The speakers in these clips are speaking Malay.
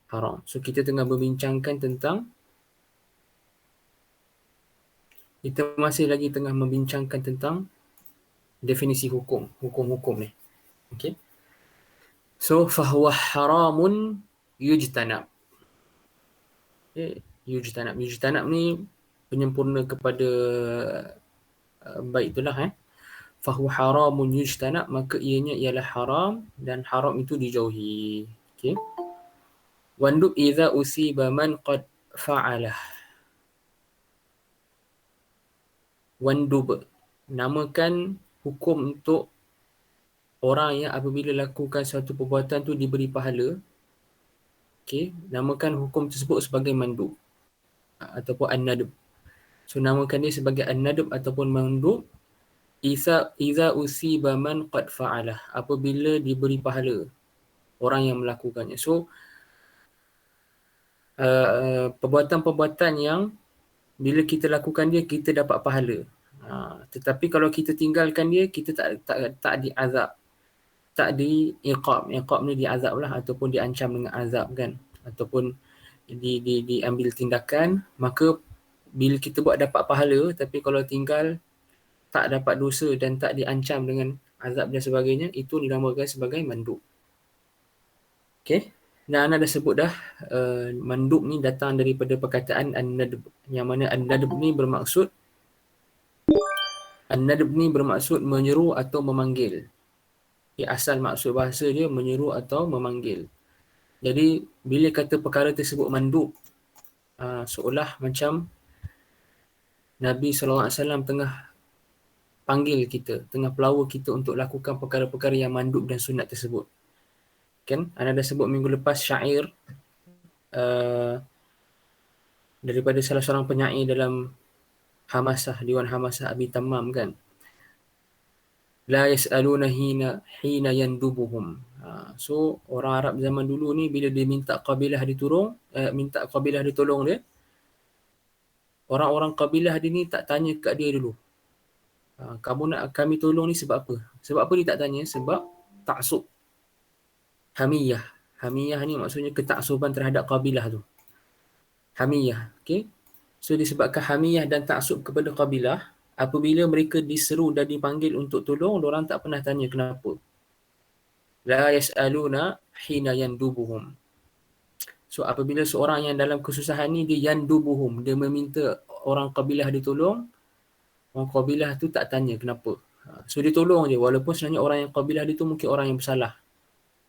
haram. So kita tengah membincangkan tentang, kita masih lagi tengah membincangkan tentang definisi hukum ni. Okay. So fahuwa haramun yujtanab. Okay. Yujtanab ni penyempurna kepada baik itulah fahuwa haramun yujtanab, maka ianya ialah haram dan haram itu dijauhi. Okay. Wandub idza usiba man qad fa'alah. Wandub, namakan hukum untuk orang yang apabila lakukan suatu perbuatan tu diberi pahala. Okay, namakan hukum tersebut sebagai mandub ataupun an-nadb. So namakan dia sebagai an-nadb ataupun mandub iza usiba man qad fa'alah, apabila diberi pahala orang yang melakukannya. So perbuatan-perbuatan yang bila kita lakukan dia kita dapat pahala. Tetapi kalau kita tinggalkan dia, kita tak diazab, tak diiqab. Iqab ni diazab lah, ataupun diancam dengan azab kan, ataupun diambil tindakan. Maka bila kita buat dapat pahala, tapi kalau tinggal tak dapat dosa dan tak diancam dengan azab dan sebagainya, itu dinamakan sebagai mandub. Okay. Dan anda dah sebut dah, mandub ni datang daripada perkataan an-nadb, yang mana an-nadb ni bermaksud menyeru atau memanggil. Asal maksud bahasa dia menyeru atau memanggil. Jadi bila kata perkara tersebut mandub, seolah macam Nabi SAW tengah panggil kita, tengah pelawa kita untuk lakukan perkara-perkara yang mandub dan sunat tersebut. Kan? Anda dah sebut minggu lepas syair daripada salah seorang penyair dalam Hamasah, Diwan Hamasah Abi Tammam kan. La yas'aluna hina yandubuhum. So orang Arab zaman dulu ni bila dia minta kabilah ditolong dia, orang-orang kabilah dia ni tak tanya kat dia dulu. Kamu nak kami tolong ni sebab apa? Sebab apa dia tak tanya? Sebab taksub. Hamiyah. Hamiyah ni maksudnya ketaksuban terhadap kabilah tu. Hamiyah. Okay? So disebabkan hamiyah dan taksub kepada kabilah, apabila mereka diseru dan dipanggil untuk tolong, diorang tak pernah tanya kenapa. La yas'aluna hina yandubuhum. So apabila seorang yang dalam kesusahan ni, dia yandubuhum, dia meminta orang kabilah ditolong, orang kabilah tu tak tanya kenapa. So dia tolong je, walaupun sebenarnya orang yang kabilah dia tu mungkin orang yang bersalah.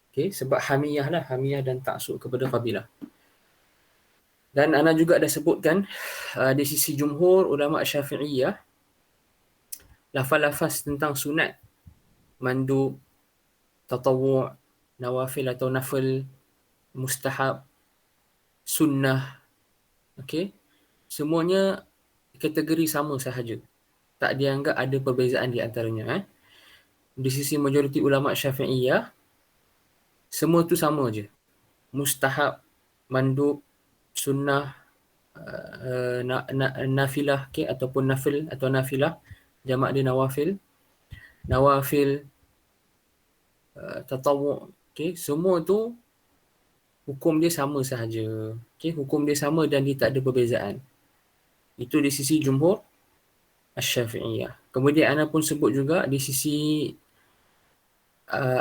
Okay, sebab hamiyah lah, hamiyah dan taksub kepada kabilah. Dan ana juga dah sebutkan di sisi jumhur ulama Syafi'iyah, lafaz-lafaz tentang sunat, mandub, tatawwu', nawafil atau nafil, mustahab, sunnah, okay, semuanya kategori sama sahaja. Tak dianggap ada perbezaan di antaranya. Di sisi majoriti ulama Syafi'iyah, semua tu sama je. Mustahab, mandub, sunnah, nafilah, okay, ataupun nafil atau nafilah, jamak dia nawafil, tatawwu', okay, semua tu hukum dia sama sahaja. Okay, hukum dia sama dan dia tak ada perbezaan. Itu di sisi jumhur Asy-Syafi'iyah. Kemudian ana pun sebut juga di sisi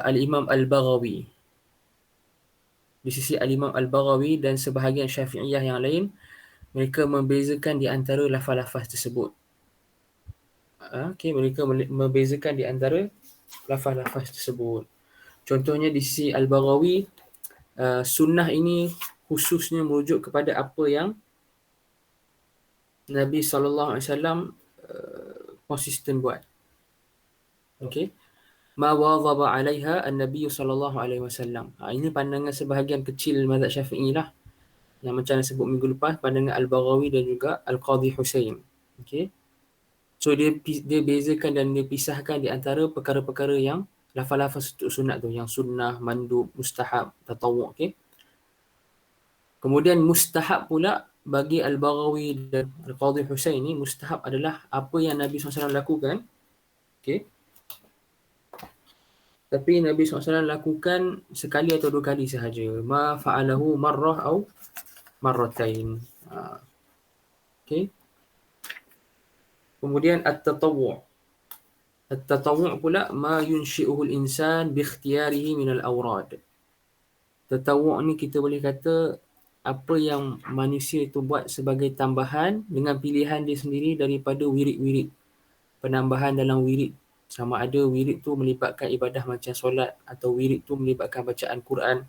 Al-Imam Al-Baghawi. Di sisi Al-Imam Al-Baghawi dan sebahagian Syafi'iyah yang lain, mereka membezakan di antara lafaz-lafaz tersebut. Okay, mereka membezakan di antara lafaz-lafaz tersebut. Contohnya di sisi Al-Baghawi, sunnah ini khususnya merujuk kepada apa yang Nabi SAW konsisten buat. Okay. Ma wadhaba 'alaiha an-nabiy sallallahu alaihi wasallam. Ini pandangan sebahagian kecil mazhab Syafi'i lah, yang macam saya sebut minggu lepas, pandangan Al-Baghawi dan juga Al-Qadhi Husain. Okay. So dia bezakan dan dia pisahkan di antara perkara-perkara yang lafaz-lafaz sunat tu, yang sunnah, mandub, mustahab, tatawwu'. Okay. Kemudian mustahab pula bagi Al-Baghawi dan Al-Qadhi Husain ni, mustahab adalah apa yang Nabi SAW lakukan. Okay. Tapi Nabi SAW lakukan sekali atau dua kali sahaja. Ma fa'alahu marrah atau marratain. Okay. Kemudian at-tatawwu'. At-tatawwu' pula ma yunshi'uhu al-insan bi ikhtiyarihi min al-awrad. Tatawwu' ni kita boleh kata apa yang manusia itu buat sebagai tambahan dengan pilihan dia sendiri daripada wirid-wirid. Penambahan dalam wirid. Sama ada wirid tu melibatkan ibadah macam solat, atau wirid tu melibatkan bacaan Quran,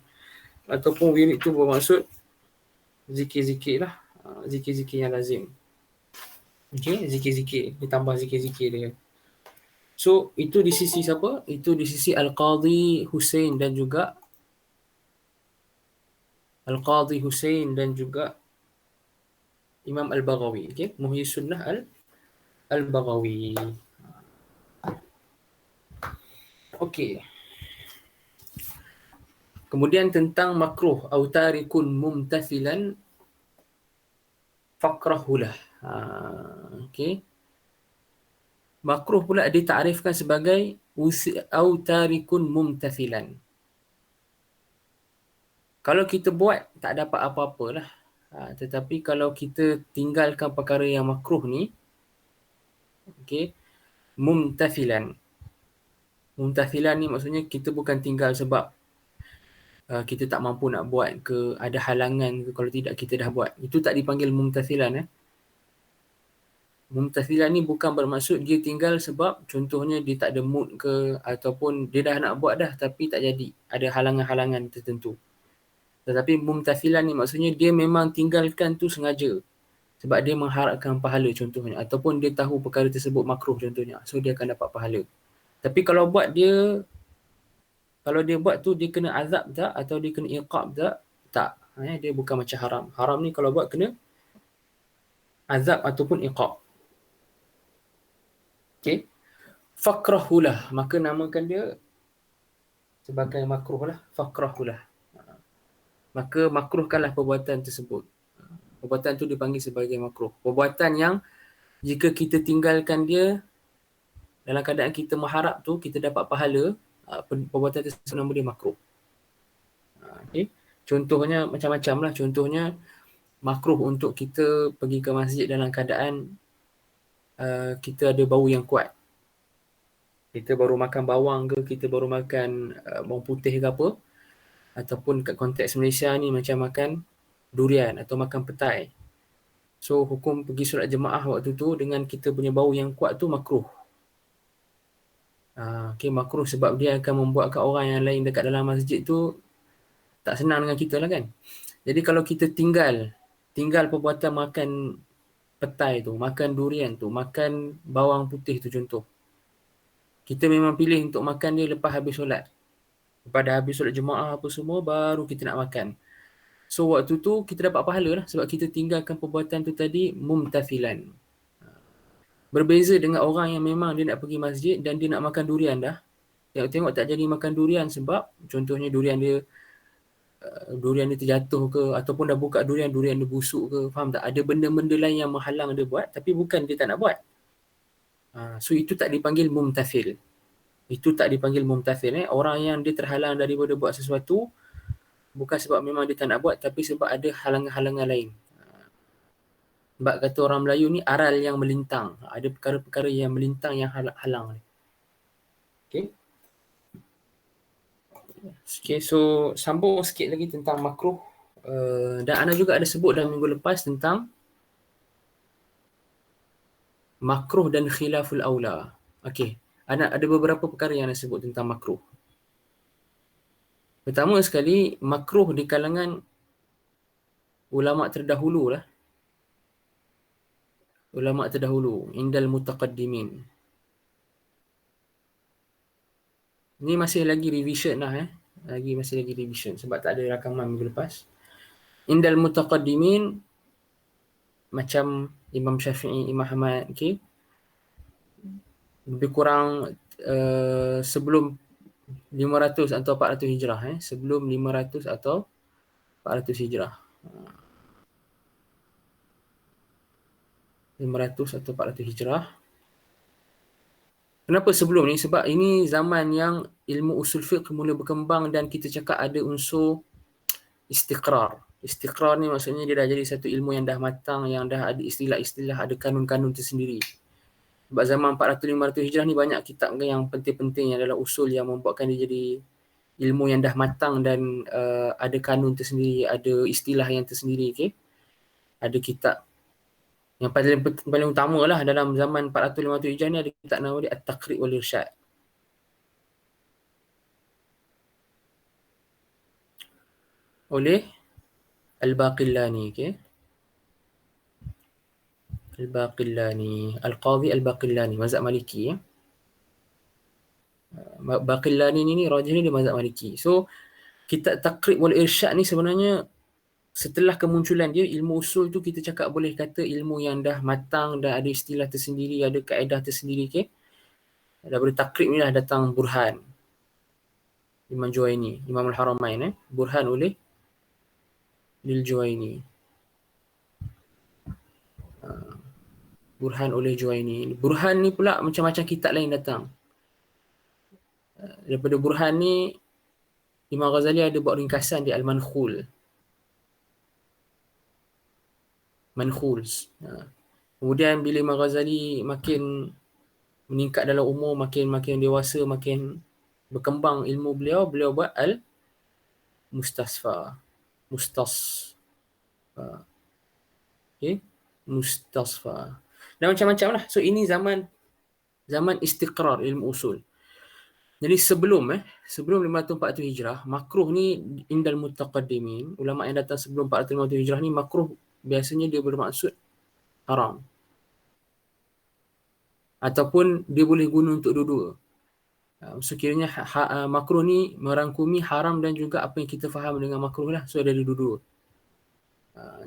ataupun wirid tu bermaksud zikir-zikir lah. Zikir-zikir yang lazim. Okay, zikir-zikir. Ditambah zikir-zikir dia. So, itu di sisi siapa? Itu di sisi Al-Qadhi Hussein dan juga Al-Qadhi Hussein dan juga Imam Al-Baghawi. Okay, Muhyi Sunnah Al-Baghawi. Okay. Kemudian tentang makruh au tarikun mumtathilan fakrahulah. Okay. Makruh pula ditarifkan sebagai au tarikun mumtathilan. Kalau kita buat tak dapat apa-apa lah. Tetapi kalau kita tinggalkan perkara yang makruh ni, okay, mumtathilan. Mumtathilan ni maksudnya kita bukan tinggal sebab kita tak mampu nak buat ke, ada halangan ke, kalau tidak kita dah buat. Itu tak dipanggil mumtathilan. Mumtathilan ni bukan bermaksud dia tinggal sebab contohnya dia tak ada mood ke, ataupun dia dah nak buat dah tapi tak jadi. Ada halangan-halangan tertentu. Tetapi mumtathilan ni maksudnya dia memang tinggalkan tu sengaja. Sebab dia mengharapkan pahala contohnya. Ataupun dia tahu perkara tersebut makruh contohnya. So dia akan dapat pahala. Tapi kalau dia buat tu dia kena azab tak? Atau dia kena iqab tak? Tak. Dia bukan macam haram. Haram ni kalau buat kena azab ataupun iqab. Okay. Fakrahulah. Maka namakan dia sebagai makruh lah. Fakrahulah. Maka makruhkanlah perbuatan tersebut. Perbuatan tu dipanggil sebagai makruh. Perbuatan yang jika kita tinggalkan dia dalam keadaan kita mengharap tu kita dapat pahala, perbuatan tersebut nama dia makruh. Okay. Contohnya macam-macam lah. Contohnya makruh untuk kita pergi ke masjid dalam keadaan kita ada bau yang kuat. Kita baru makan bawang ke, kita baru makan bawang putih ke apa, ataupun kat konteks Malaysia ni macam makan durian atau makan petai. So hukum pergi solat jemaah waktu tu dengan kita punya bau yang kuat tu makruh. Okay, makruh sebab dia akan membuatkan orang yang lain dekat dalam masjid tu tak senang dengan kita lah kan. Jadi kalau kita tinggal perbuatan makan petai tu, makan durian tu, makan bawang putih tu contoh. Kita memang pilih untuk makan dia lepas habis solat. Lepas dah habis solat jemaah apa semua, baru kita nak makan. So waktu tu kita dapat pahala lah sebab kita tinggalkan perbuatan tu tadi mumtathilan. Berbeza dengan orang yang memang dia nak pergi masjid dan dia nak makan durian dah. Tengok-tengok tak jadi makan durian sebab contohnya durian dia terjatuh ke, ataupun dah buka durian dia busuk ke, faham tak? Ada benda-benda lain yang menghalang dia buat tapi bukan dia tak nak buat. So itu tak dipanggil mumtathil. Itu tak dipanggil mumtathil. Orang yang dia terhalang daripada buat sesuatu bukan sebab memang dia tak nak buat tapi sebab ada halangan-halangan lain. Sebab kata orang Melayu ni aral yang melintang. Ada perkara-perkara yang melintang yang halang. Okay. Okay, so sambung sikit lagi tentang makruh. Dan Ana juga ada sebut dalam minggu lepas tentang makruh dan khilaful aula. Okay, Ana ada beberapa perkara yang Ana sebut tentang makruh. Pertama sekali, makruh di kalangan ulama' terdahulu lah. Ulama' terdahulu, indal mutaqaddimin. Ni masih lagi revision lah masih lagi revision sebab tak ada rakaman minggu lepas. Indal mutaqaddimin macam Imam Syafi'i, Imam Ahmad, okay? Lebih kurang sebelum 500 atau 400 hijrah. Sebelum 500 atau 400 hijrah. 500 atau 400 hijrah. Kenapa sebelum ni? Sebab ini zaman yang ilmu usul fiqh mula berkembang dan kita cakap ada unsur istiqrar. Istiqrar ni maksudnya dia dah jadi satu ilmu yang dah matang, yang dah ada istilah-istilah, ada kanun-kanun tersendiri. Sebab zaman 400-500 Hijrah ni banyak kitab yang penting-penting yang adalah usul yang membuatkan dia jadi ilmu yang dah matang dan ada kanun tersendiri, ada istilah yang tersendiri. Okay? Ada kitab yang paling utama lah dalam zaman 400-500 Hijrah ni, ada kitab nama dia At-Taqrib wal Irsyad. Oleh Al-Baqillani. Okay? Al-Baqillani, Al-Qadhi Al-Baqillani, mazhab Maliki. Ya? Baqillani ni rajih ni dia mazhab Maliki. So, kitab Taqrib wal Irsyad ni sebenarnya setelah kemunculan dia, ilmu usul tu kita cakap boleh kata ilmu yang dah matang, dah ada istilah tersendiri, ada kaedah tersendiri. Okay? Daripada Taqrib ni dah datang Burhan. Imam Juwaini, Imam Al-Haramain. Burhan oleh Lil Juwaini. Burhan oleh Juwaini. Burhan ni pula macam-macam kitab lain datang. Daripada Burhan ni, Imam Ghazali ada buat ringkasan di Al-Mankhul. Mankhul. Kemudian bila Imam Ghazali makin meningkat dalam umur, makin dewasa, makin berkembang ilmu beliau buat Al-Mustasfa. Okay? Mustasfa. Dan macam-macam lah. So ini zaman istiqrar ilmu usul. Jadi sebelum 540 Hijrah, makruh ni indal mutaqaddimin, ulama yang datang sebelum 450 Hijrah ni, makruh biasanya dia bermaksud haram. Ataupun dia boleh guna untuk dua-dua. So kiranya makruh ni merangkumi haram dan juga apa yang kita faham dengan makruh lah. So ada dua-dua.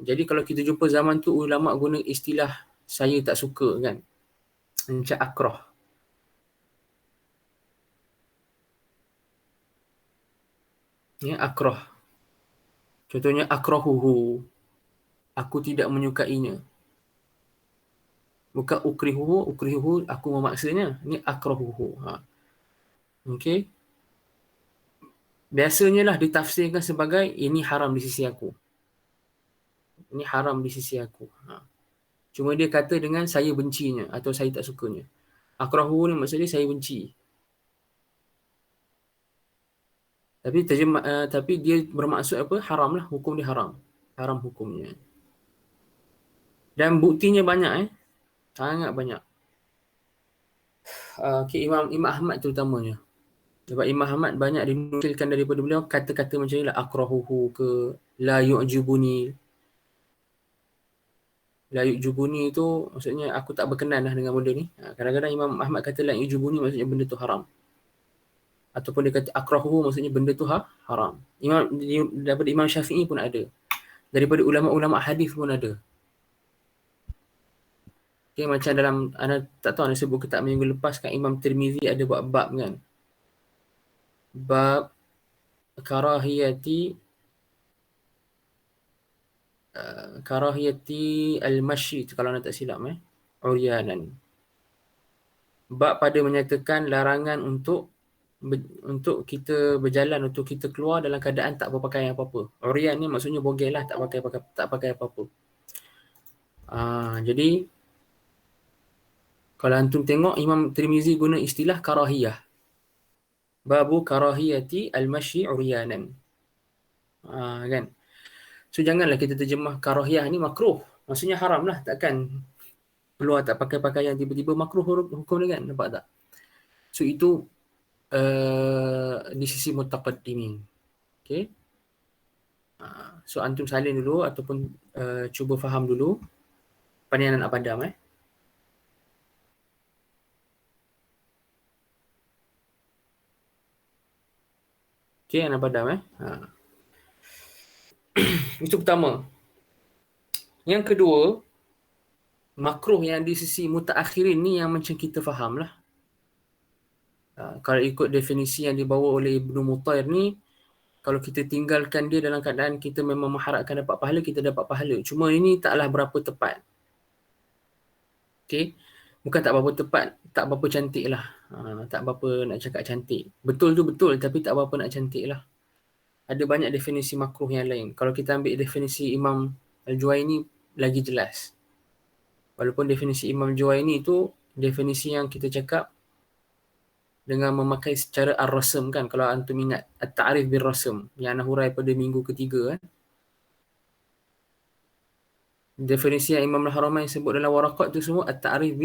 Jadi kalau kita jumpa zaman tu ulama guna istilah saya tak suka kan. Macam akrah. Ya, akrah. Contohnya akrahuhu. Aku tidak menyukainya. Bukan ukrihuhu aku memaksanya. Ini akrahuhu. Okey. Biasanya lah ditafsirkan sebagai ini haram di sisi aku. Ini haram di sisi aku. Cuma dia kata dengan saya bencinya atau saya tak sukanya. Akrahuhu ni maksudnya saya benci. Tapi dia bermaksud apa? Haram lah. Hukum dia haram. Haram hukumnya. Dan buktinya banyak. Sangat banyak. Imam Ahmad terutamanya. Sebab Imam Ahmad banyak dinukilkan daripada beliau kata-kata macam ni lah. Akrahuhu ke la yu'jubuni. La yu'jubuni tu maksudnya aku tak berkenan lah dengan benda ni. Kadang-kadang Imam Ahmad kata la yu'jubuni maksudnya benda tu haram. Ataupun dia kata akrahuhu maksudnya benda tu haram. Daripada Imam Syafi'i pun ada. Daripada ulama-ulama hadis pun ada. Okay, macam dalam, anda tak tahu anda sebut kitab minggu lepas kan, Imam Tirmizi ada buat bab kan. Bab karahiyati al-mashi kalau anda tak silap uryanan. Bab pada menyatakan larangan untuk kita berjalan, untuk kita keluar dalam keadaan tak berpakaian apa-apa. Uryan ni maksudnya bogel lah, tak pakai apa-apa. Jadi kalau antum tengok Imam Tirmizi guna istilah karahiyah. Babu karahiyati al-mashi uryanan. Kan? So janganlah kita terjemah karahiyah ni makruh. Maksudnya haram lah. Takkan keluar tak pakai pakaian tiba-tiba makruh hukum dia kan. Nampak tak? So itu di sisi mutaqaddimin. Okay? So antum salin dulu ataupun cuba faham dulu apa ni yang nak padam Okay, yang nak padam Itu pertama. Yang kedua, makruh yang di sisi mutaakhirin ni yang macam kita faham lah. Kalau ikut definisi yang dibawa oleh Ibnu Mutair ni, kalau kita tinggalkan dia dalam keadaan kita memang mengharapkan dapat pahala, kita dapat pahala. Cuma ini taklah berapa tepat. Okay. Bukan tak berapa tepat, tak berapa cantik lah. Tak berapa nak cakap cantik. Betul tu betul, tapi tak berapa nak cantik lah. Ada banyak definisi makruh yang lain. Kalau kita ambil definisi Imam Al-Juwaini, lagi jelas. Walaupun definisi Imam Al-Juwaini itu definisi yang kita cakap dengan memakai secara ar-rasm kan. Kalau antum ingat at-ta'rif bil-rasm yang ana hurai pada minggu ketiga kan. Definisi yang Imam Al-Haramain sebut dalam waraqat tu semua at-ta'rif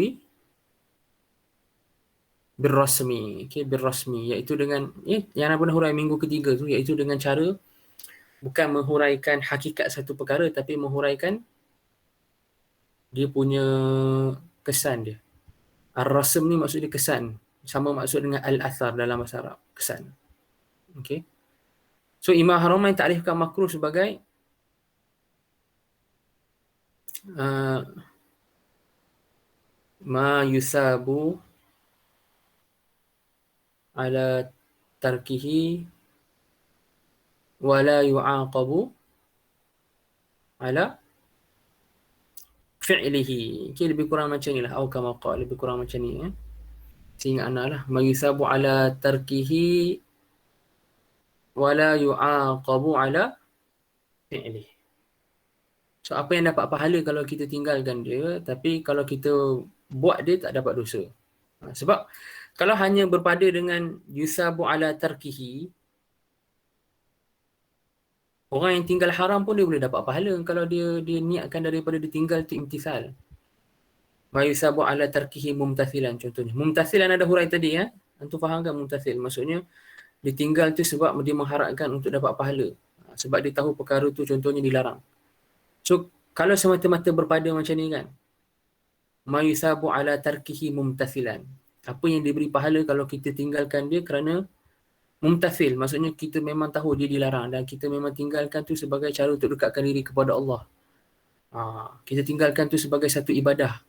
bil-rasmi. Okay, bil-rasmi. Iaitu dengan, yang ana pernah hurai minggu ketiga tu, iaitu dengan cara bukan menghuraikan hakikat satu perkara, tapi menghuraikan dia punya kesan dia. Ar-rasm ni maksud dia kesan. Sama maksud dengan al-athar dalam bahasa Arab. Kesan. Okay. So Imam Haramain takrifkan makruh sebagai ma yusabu ala tarkihi wa la yu'aqabu ala fi'lihi. Okay, lebih kurang macam ni lah. Atau kama qala, lebih kurang macam ni. Sehingga anak lah. Ma yusabu ala tarkihi wa la yu'aqabu ala fi'lihi. So apa yang dapat pahala kalau kita tinggalkan dia, tapi kalau kita buat dia tak dapat dosa. Sebab kalau hanya berpada dengan yusabu ala tarkihi, orang yang tinggal haram pun dia boleh dapat pahala kalau dia niatkan daripada dia tinggal tu imtithal. Ma yusabu ala tarkihi mumtathilan contohnya. Mumtathilan ada hurai tadi ya. Antum faham kan mumtathil? Maksudnya dia tinggal tu sebab dia mengharapkan untuk dapat pahala. Sebab dia tahu perkara tu contohnya dilarang. So kalau semata-mata berpada macam ni kan, ma yusabu ala tarkihi mumtathilan. Apa yang diberi pahala kalau kita tinggalkan dia kerana mumtathil, maksudnya kita memang tahu dia dilarang dan kita memang tinggalkan tu sebagai cara untuk dekatkan diri kepada Allah. Kita tinggalkan tu sebagai satu ibadah.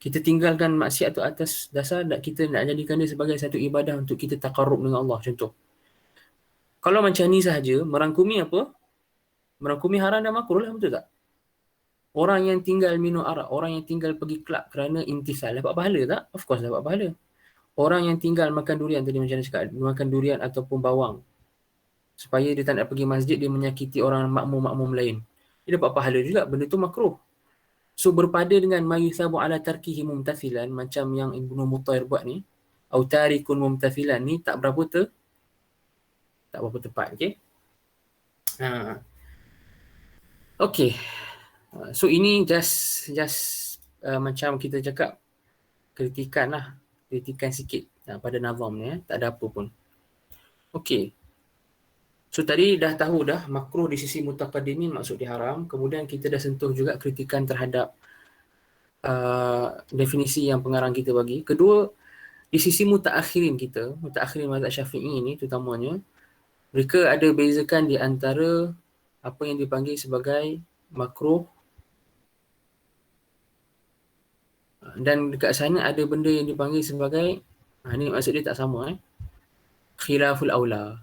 Kita tinggalkan maksiat tu atas dasar kita nak jadikan dia sebagai satu ibadah untuk kita taqarrub dengan Allah, contoh. Kalau macam ni sahaja, merangkumi apa? Merangkumi haram dan makruh lah, betul tak? Orang yang tinggal minum arak, orang yang tinggal pergi kelab kerana imtithal, dapat pahala tak? Of course dapat pahala. Orang yang tinggal makan durian tadi macam mana cakap, makan durian ataupun bawang, supaya dia tak nak pergi masjid, dia menyakiti orang makmum-makmum lain, dia dapat pahala juga, benda tu makruh. So berpada dengan ma yusabu ala tarkihi mumtathilan, macam yang Ibnu Mutair buat ni, au tarikun mumtathilan ni, tak berapa tepat. Okay. Okay. So ini just macam kita cakap kritikan lah, kritikan sikit pada nazam ni, tak ada apa pun. Okay. So tadi dah tahu dah makruh di sisi mutaqaddimin maksud dia haram. Kemudian kita dah sentuh juga kritikan terhadap definisi yang pengarang kita bagi. Kedua, di sisi mutaakhirin kita, mutaakhirin mazhab Syafi'i ni terutamanya, mereka ada bezakan di antara apa yang dipanggil sebagai makruh, dan dekat sana ada benda yang dipanggil sebagai, ni maksud dia tak sama, khilaful aula,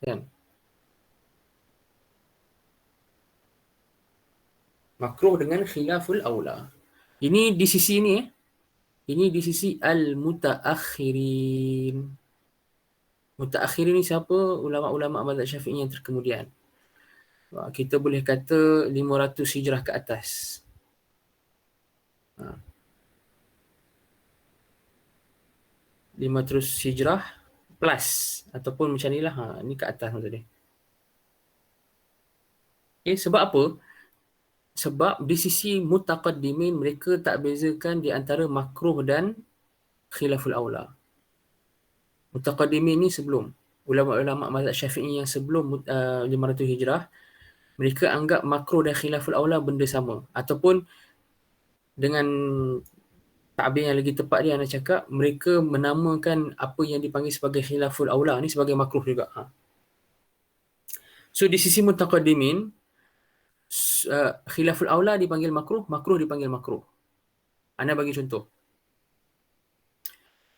kan? Makruh dengan khilaful aula. Ini di sisi ni, ini di sisi al-mutaakhirin. Mutaakhirin ni siapa? Ulama-ulama mazhab Syafi'i yang terkemudian. Kita boleh kata 500 hijrah ke atas. 500 hijrah plus ataupun macam ni lah, ni ke atas maksud dia. Okay, sebab apa? Sebab di sisi mutaqaddimin mereka tak bezakan di antara makruh dan khilaful aula. Mutaqaddimin ni sebelum, ulama-ulama mazhab Syafi'i yang sebelum 500 hijrah, mereka anggap makruh dan khilaful aula benda sama, ataupun dengan ta'bir yang lagi tepat dia, anda cakap mereka menamakan apa yang dipanggil sebagai khilaful aula ni sebagai makruh juga. So di sisi mutaqaddimin, khilaful aula dipanggil makruh, makruh dipanggil makruh. Anda bagi contoh.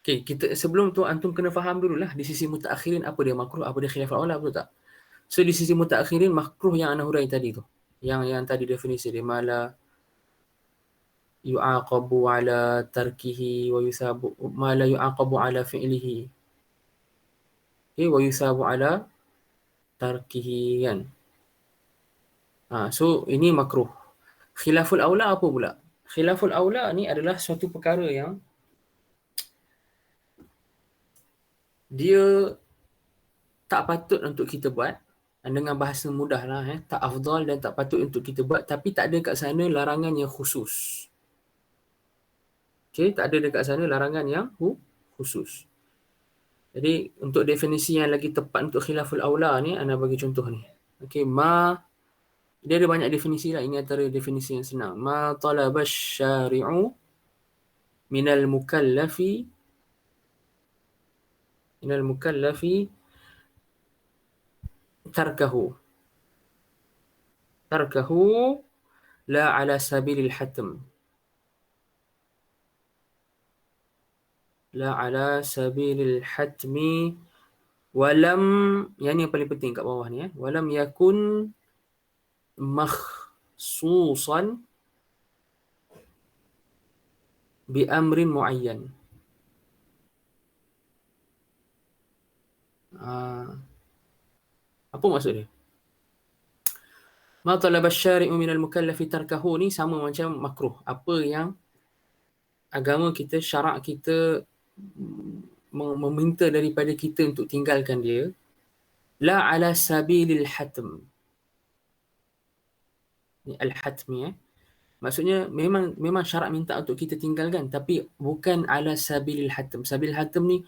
Okay, kita sebelum tu antum kena faham dululah di sisi mutaakhirin apa dia makruh, apa dia khilaful aula, betul tak? So di sisi mutaakhirin makruh yang ana hurai tadi tu, yang tadi definisi dia, mala yu'aqabu ala tarkihi wa yusabu ma la yu'aqabu ala fi'lihi. Okay, wa yusabu ala tarkihi kan. So ini makruh. Khilaful aula apa pula? Khilaful aula ni adalah suatu perkara yang dia tak patut untuk kita buat, dengan bahasa mudah lah, tak afdal dan tak patut untuk kita buat, tapi tak ada kat sana larangan yang khusus. Okay, tak ada dekat sana larangan yang khusus. Jadi untuk definisi yang lagi tepat untuk khilaful aula ni, ana bagi contoh ni. Okay, dia ada banyak definisi lah, ini antara definisi yang senang. Ma talaba syari'u minal mukallafi tarkahu la ala sabilil hatm. La ala sabilil hatmi walam, yang ni yang paling penting kat bawah ni, walam yakun makhsusan bi amrin muayyan. Apa maksud dia? Ma talaba syari'u minal mukallafi tarkahu ni sama macam makruh. Apa yang agama kita, syarak kita meminta daripada kita untuk tinggalkan dia, la ala sabilil hatm. Ni al-hatmi, maksudnya memang syarak minta untuk kita tinggalkan, tapi bukan ala sabilil hatm. Sabilil hatm ni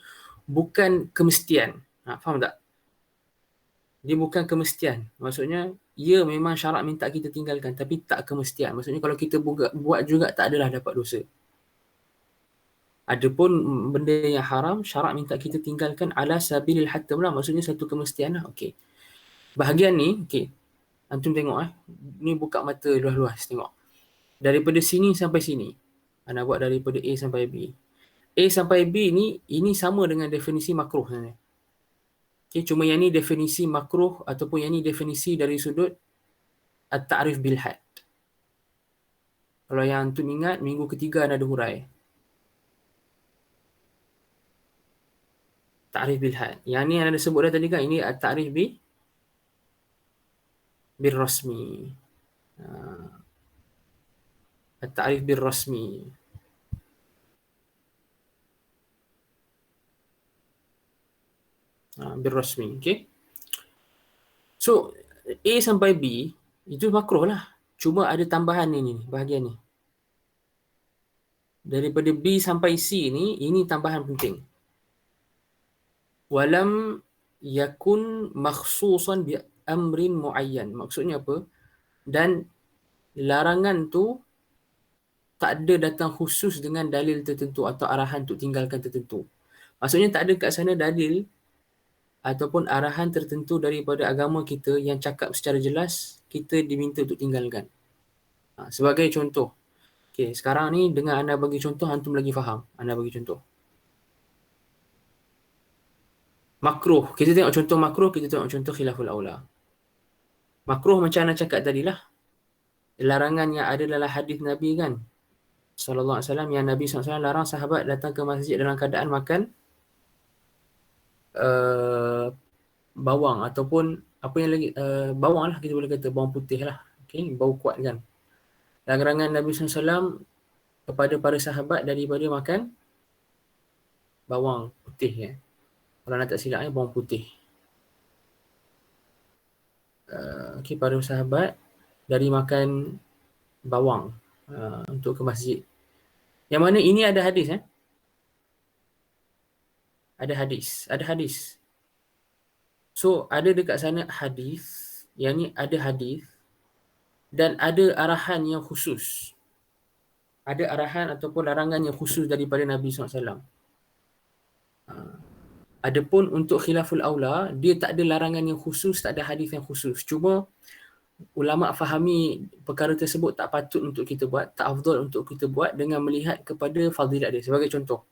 bukan kemestian. Faham tak? Dia bukan kemestian. Maksudnya, ia memang syarak minta kita tinggalkan, tapi tak kemestian. Maksudnya kalau kita buat juga, tak adalah dapat dosa. Adapun benda yang haram, syarak minta kita tinggalkan ala sabilil hatm lah. Maksudnya satu kemestian lah. Okey. Bahagian ni, okey. Antum tengok ni buka mata luas-luas tengok. Daripada sini sampai sini. Ana buat daripada A sampai B. A sampai B ni, ini sama dengan definisi makruh sebenarnya. Okay, cuma yang ni definisi makruh ataupun yang ni definisi dari sudut at-ta'rif bil had. Kalau yang antum ingat, minggu ketiga ada hurai. Ta'rif bil had. Yang ni yang ada sebut dah tadi kan, ini at-ta'rif bil rasmi. At-ta'rif bil rasmi. Bil rasmi, okay? So, A sampai B, itu makruh lah. Cuma ada tambahan ni, bahagian ni. Daripada B sampai C ni, ini tambahan penting. Walam yakun makhsusan bi amrin muayyan. Maksudnya apa? Dan larangan tu tak ada datang khusus dengan dalil tertentu atau arahan untuk tinggalkan tertentu. Maksudnya tak ada kat sana dalil ataupun arahan tertentu daripada agama kita yang cakap secara jelas kita diminta untuk tinggalkan. Sebagai contoh. Okay, sekarang ni dengan anda bagi contoh, antum lagi faham. Anda bagi contoh. Makruh. Kita tengok contoh makruh, kita tengok contoh khilaful aula. Makruh macam anda cakap tadi lah. Larangan yang ada dalam hadis Nabi kan. Sallallahu alaihi wasallam, yang Nabi SAW larang sahabat datang ke masjid dalam keadaan makan bawang ataupun apa yang lagi, bawang lah kita boleh kata, bawang putih lah. Okay, bau kuat kan. Larangan Nabi SAW kepada para sahabat daripada makan bawang putih ya. Kalau nak tak silap bawang putih. Okay, para sahabat dari makan bawang untuk ke masjid. Yang mana ini ada hadis Ada hadis. So, ada dekat sana hadis, yang ni ada hadis dan ada arahan yang khusus. Ada arahan ataupun larangan yang khusus daripada Nabi SAW. Adapun untuk khilaful aula, dia tak ada larangan yang khusus, tak ada hadis yang khusus. Cuma ulama fahami perkara tersebut tak patut untuk kita buat, tak afdal untuk kita buat dengan melihat kepada fadilat dia. Sebagai contoh,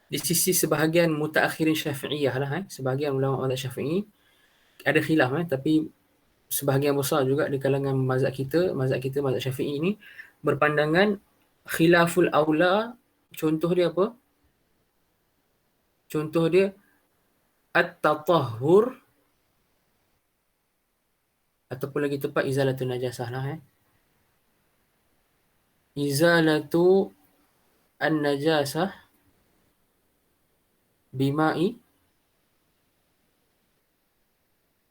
di sisi sebahagian mutaakhirin Syafi'iyah lah, sebahagian ulama mazhab Syafi'i ada khilaf, tapi sebahagian besar juga di kalangan mazhab kita mazhab Syafi'i ni berpandangan khilaful aula, contoh dia apa? Contoh dia at-tatahhur, ataupun lagi tepat izalatun najasah lah Izalatu an-najasah bima'i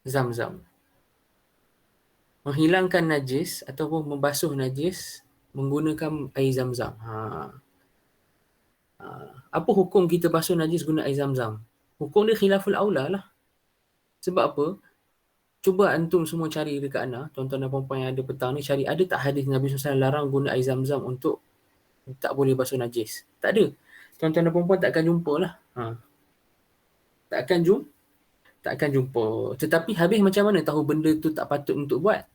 Zamzam. Menghilangkan najis ataupun membasuh najis menggunakan air Zamzam. Apa hukum kita basuh najis guna air Zamzam? Hukum dia khilaful aula lah. Sebab apa? Cuba antum semua cari dekat Ana, tuan-tuan dan puan-puan yang ada petang ni, cari ada tak hadis Nabi SAW larang guna air Zamzam untuk tak boleh basuh najis? Tak ada. Tuan-tuan dan puan-puan takkan jumpa lah. Takkan jumpa. Takkan jumpa. Tetapi habis macam mana tahu benda tu tak patut untuk buat?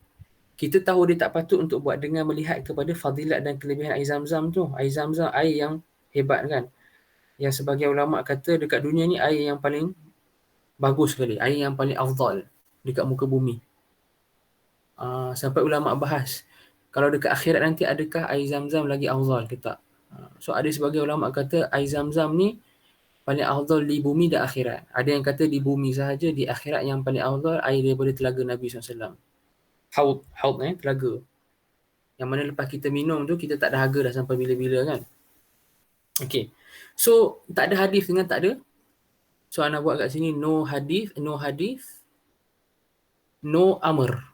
Kita tahu dia tak patut untuk buat dengan melihat kepada fadilat dan kelebihan air Zamzam tu. Air Zamzam air yang hebat kan. Yang sebagai ulama kata dekat dunia ni air yang paling bagus sekali. Air yang paling afdal dekat muka bumi. Sampai ulama bahas. Kalau dekat akhirat nanti adakah air Zamzam lagi afdal ke tak? So ada sebagai ulama kata air Zamzam ni paling afdal di bumi dan akhirat. Ada yang kata di bumi sahaja, di akhirat yang paling afdal air daripada telaga Nabi SAW. Haud telaga. Yang mana lepas kita minum tu, kita tak dahaga dah sampai bila-bila kan. Okay. So, tak ada hadis dengan tak ada. So, Ana buat kat sini, no hadis, no amr.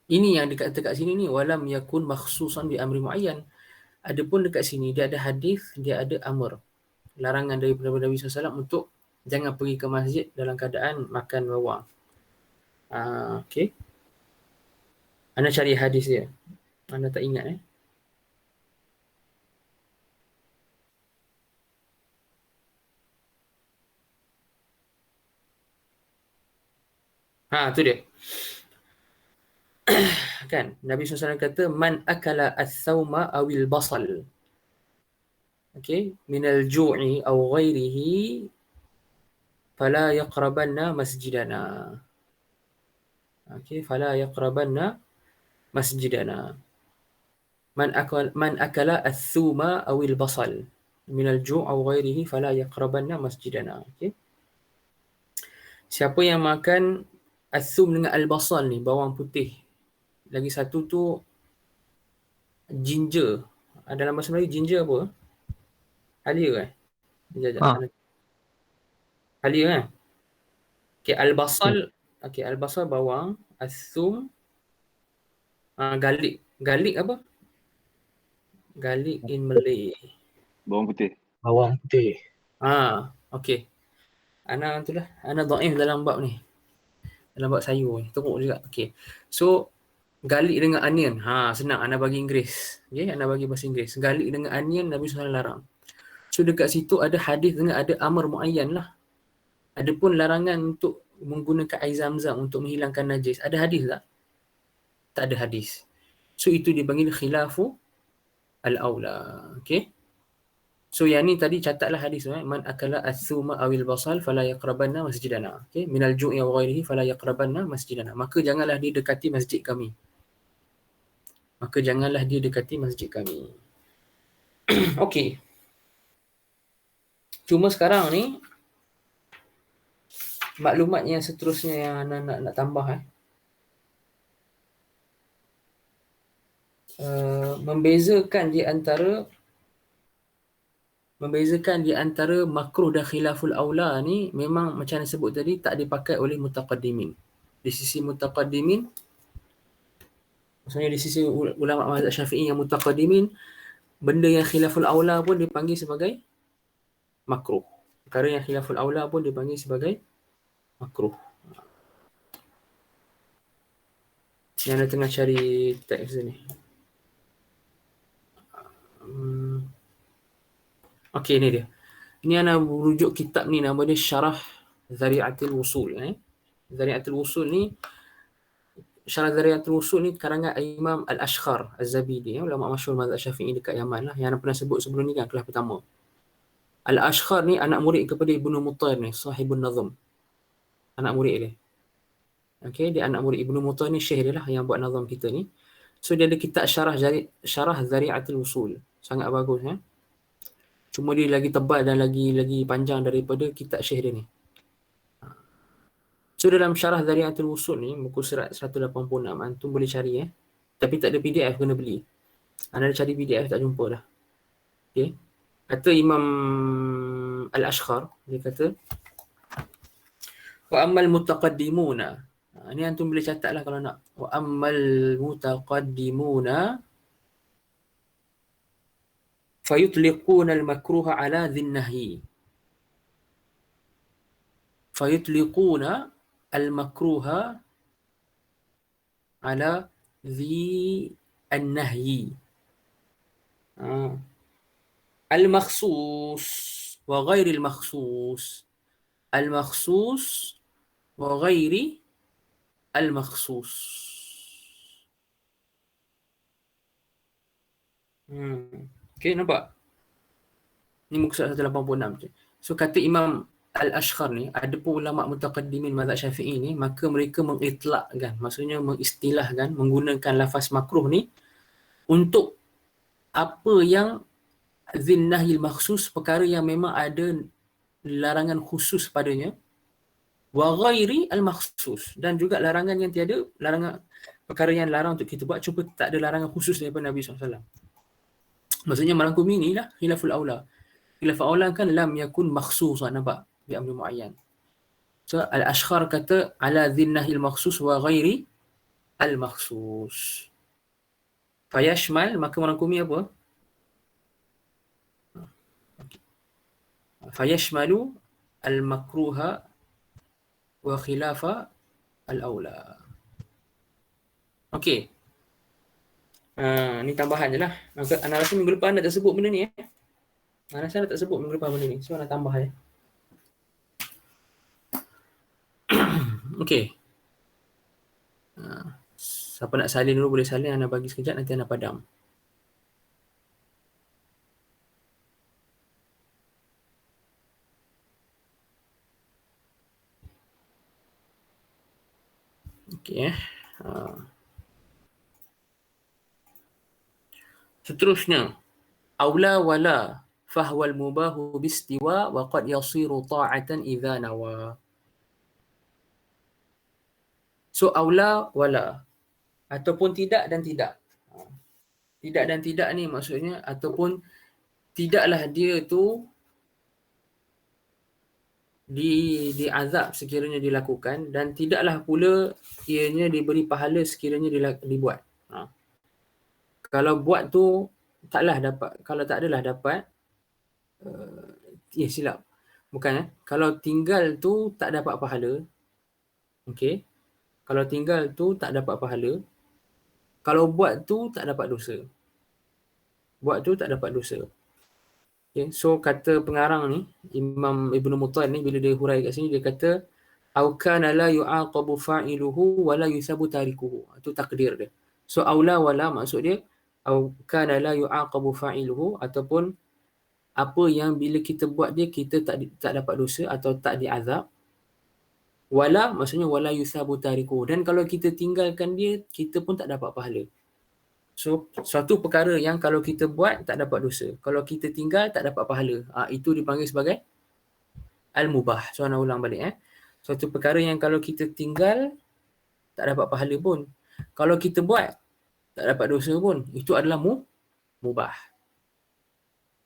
Ini yang dikata kat sini ni, walam yakun makhsusan bi amri muayyan. Adapun dekat sini, dia ada hadis, dia ada amr. Larangan daripada Nabi SAW untuk jangan pergi ke masjid dalam keadaan makan bawang. Okay. Ana cari hadis dia. Anda tak ingat tu dia. Kan Nabi SAW kata man akala as-sawma awil basal, okay, minal ju'i aw ghairihi fala yaqrabanna masjidana. Okay, fala yaqrabanna masjidana. Man akala as-suma awil basal minal ju' aw ghairihi fala yaqrabanna masjidana. Okay. Siapa yang makan as-sum dengan al-basal ni, bawang putih. Lagi satu tu ginger. Dalam bahasa Melayu ginger apa? Halia Halia kan? Okay, al-basal. Okay, al-basal bawang, as-sum, garlic. Garlic apa? Garlic in Malay. Bawang putih. Okay. Ana dhaif dalam bab ni. Dalam bab sayur ni. Teruk juga. Okay. So, garlic dengan onion. Senang. Ana bagi Inggeris. Okay, Ana bagi bahasa Inggeris. Garlic dengan onion, Nabi SAW larang. So, dekat situ ada hadis dengan ada amar muayyan lah. Ada pun larangan untuk menggunakan air Zamzam untuk menghilangkan najis. Ada hadis tak? Tak ada hadis. So, itu dipanggil khilafu al-aula. Okay. So yang ni tadi catatlah hadis man akala as-suma awil basal fala yaqrabanna masjidana. Okay, minal ju'i wa ghairihi fala yaqrabanna masjidana. Maka janganlah dia dekati masjid kami. Okey. Cuma sekarang ni maklumat yang seterusnya yang nak tambah membezakan di antara makruh dan khilaful aula ni memang macam yang sebut tadi tak dipakai oleh mutaqaddimin. Di sisi mutaqaddimin, maksudnya di sisi ulama mazhab Syafi'i yang mutaqaddimin, benda yang khilaful aula pun dipanggil sebagai makruh. Perkara yang khilaful aula pun dipanggil sebagai makruh. Yang anda tengah cari teks ni. Okey, ni dia. Ini ana merujuk kitab ni, nama dia Syarah Zari'atul Wusul. Zari'atul Wusul ni, Syarah Zari'atul Wusul ni karangan Imam Al-Ashkhar Az-Zabidi, ulama masyhur mazhab Syafi'i dekat Yaman lah, yang ana pernah sebut sebelum ni kan, kelas pertama. Al-Ashkhar ni anak murid kepada Ibnu Mutair ni, sahibun nazm. Anak murid dia. Okey, dia anak murid Ibnu Mutair ni, syekh dia lah yang buat nazam kita ni. So dia ada kitab syarah Zari'atul Usul. Sangat bagus Cuma dia lagi tebal dan lagi panjang daripada kitab Syekh dia ni. So dalam syarah Zari'atul Usul ni, muka surat 186, antum boleh cari Tapi tak ada PDF, kena beli. Anda cari PDF tak jumpa dah. Okay. Kata Imam Al-Ashkhar, dia kata, wa ammal mutaqaddimuna. Ni antum boleh catat lah kalau nak. Wa ammal mutaqaddimuna fayutliquna al-makruha ala dhin nahyi. Fayutliquna al-makruha ala dhi an-nahyi. Al-makhsus wa ghairi al-makhsus. Al-makhsus wa ghairi al-makhsus. Okay, nampak? Ni muka surat 186 je. So kata Imam Al-Ashkhar ni, ada pun ulama' mutaqaddimin mazhab Syafi'i ni, maka mereka mengitlaqkan, maksudnya mengistilahkan, menggunakan lafaz makruh ni untuk apa yang zinnahil makhsus, perkara yang memang ada larangan khusus padanya, wa ghairi al-makhsus, dan juga larangan yang tiada, larangan perkara yang larang untuk kita buat, cuma tak ada larangan khusus daripada Nabi SAW. Maksudnya merangkumi ni lah khilaful aula. Khilaful aula kan lam yakun makhsusan, nampak? Bi amri muayyan. So Al-Ashkhar kata ala zinnahil makhsus wa ghairi al-makhsus. Fayashmal, maka merangkumi apa? Fayashmalu al-makruha wa khilafa al-aula. Okey. Ni tambahan je lah. Ana rasa minggu depan anda tak sebut benda ni Ana rasa anda tak sebut minggu depan benda ni. So ana tambah Okey. Siapa nak salin dulu boleh salin. Ana bagi sekejap, nanti ana padam. Okey Seterusnya, aula wala fahwal mubahu bistiwa wa qad yasiru ta'atan idza nawa. So aula wala, ataupun tidak dan tidak. Tidak dan tidak ni maksudnya ataupun tidaklah dia tu diazab sekiranya dilakukan, dan tidaklah pula ianya diberi pahala sekiranya dibuat. Kalau buat tu taklah dapat, kalau tak adalah dapat, silap. Bukan kalau tinggal tu tak dapat pahala. Okey. Kalau tinggal tu tak dapat pahala. Kalau buat tu tak dapat dosa. Buat tu tak dapat dosa. Okay. So kata pengarang ni, Imam Ibn Mutan ni, bila dia hurai kat sini, dia kata au kana la yu'aqabu fa'iluhu wa la yusabu tarikuhu. Itu takdir dia. So aula wala maksud dia au kana la yu'aqabu fa'iluhu, ataupun apa yang bila kita buat dia kita tak dapat dosa atau tak diazab. Wala maksudnya wala yusabu tarikuhu, dan kalau kita tinggalkan dia kita pun tak dapat pahala. So suatu perkara yang kalau kita buat tak dapat dosa, kalau kita tinggal tak dapat pahala, itu dipanggil sebagai al-mubah. So ana ulang balik suatu perkara yang kalau kita tinggal tak dapat pahala pun, kalau kita buat tak dapat dosa pun, itu adalah mubah.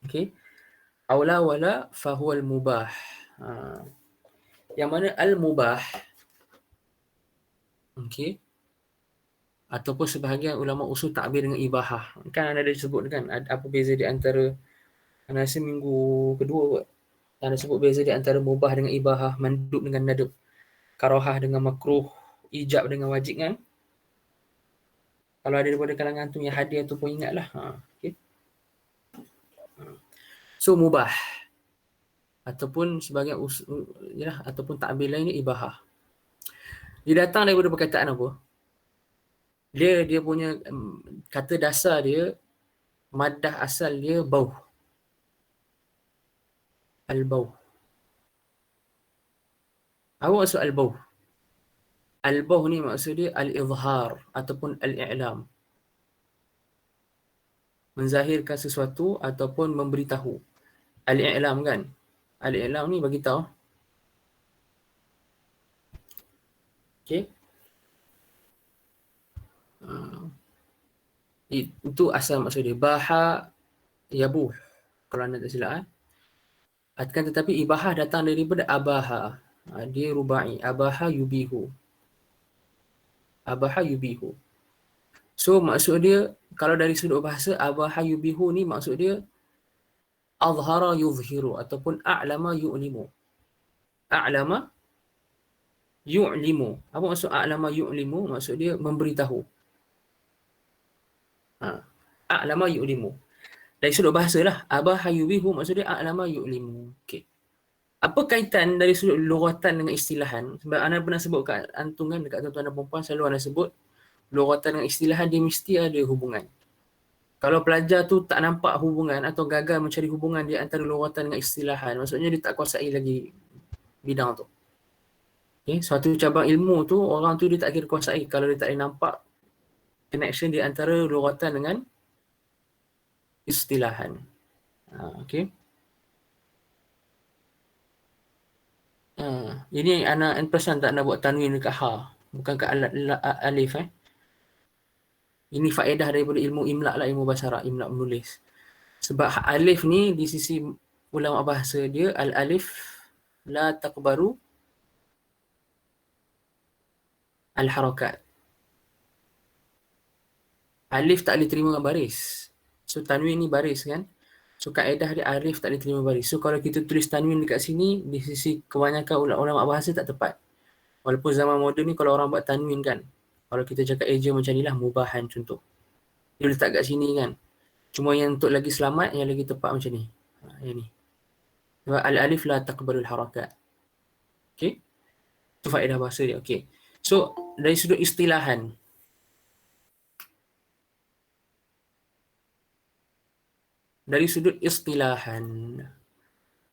Okey. Aula wala fahuwal mubah. Yang mana al-mubah, okey, ataupun sebahagian ulama usul takbir dengan ibahah. Kan anda dah sebut kan apa beza di antara, anda rasa minggu kedua kot, anda sebut beza di antara mubah dengan ibahah, mandub dengan nadab, karahah dengan makruh, ijab dengan wajib kan. Kalau ada daripada kalangan tu yang hadir tu pun ingatlah. Okay. So mubah ataupun sebagai ataupun takbir lainnya ibahah. Dia datang daripada perkataan apa? Dia punya kata dasar dia, madah asal dia bauh. Al-bauh. Apa maksud al-bauh? Al-bauh ni maksud dia al-izhar ataupun al-i'lam. Menzahirkan sesuatu ataupun memberitahu. Al-i'lam kan? Al-i'lam ni bagi tahu. Okey. Itu asal maksud dia. Baha yabuh. Kalau anda tak silap. Akan tetapi ibahah datang daripada abaha. Dia rubai. Abaha yubihu. Abaha yubihu. So maksud dia, kalau dari sudut bahasa, abaha yubihu ni maksud dia azhara yuzhiru ataupun a'lama yu'limu. A'lama yu'limu. Apa maksud a'lama yu'limu? Maksud dia memberitahu. A'lama yu'limu. Dari sudut bahasa lah. Abaha yubihu maksud dia a'lama yu'limu. Okey. Apa kaitan dari sudut lughatan dengan istilahan? Sebab anda pernah sebut kat antum kan, dekat tuan-tuan dan perempuan selalu anda sebut lughatan dengan istilahan dia mesti ada hubungan. Kalau pelajar tu tak nampak hubungan atau gagal mencari hubungan di antara lughatan dengan istilahan, maksudnya dia tak kuasai lagi bidang tu. Okay? Suatu cabang ilmu tu, orang tu dia tak kira kuasai kalau dia tak boleh nampak connection di antara lughatan dengan istilahan. Okay. Ini anak perasan tak nak buat tanwin dekat ha, bukan kat alif Ini faedah daripada ilmu imla lah, ilmu bahasa Arab, imla menulis. Sebab alif ni di sisi ulama bahasa dia, al-alif la taqbaru al-harakat. Alif tak boleh terima baris. So tanwin ni baris kan. So kaedah dia alif tak boleh terima baris. So kalau kita tulis tanwin dekat sini, di sisi kebanyakan ulama bahasa tak tepat. Walaupun zaman moden ni kalau orang buat tanwin kan, kalau kita cakap eja macam ni lah, mubahan contoh. Dia letak kat sini kan. Cuma yang untuk lagi selamat, yang lagi tepat macam ni. Yang ni. Sebab al-alif la taqbalul harakat. Okay. Itu faedah bahasa dia. Okay. So, dari sudut istilahan. Dari sudut istilahan.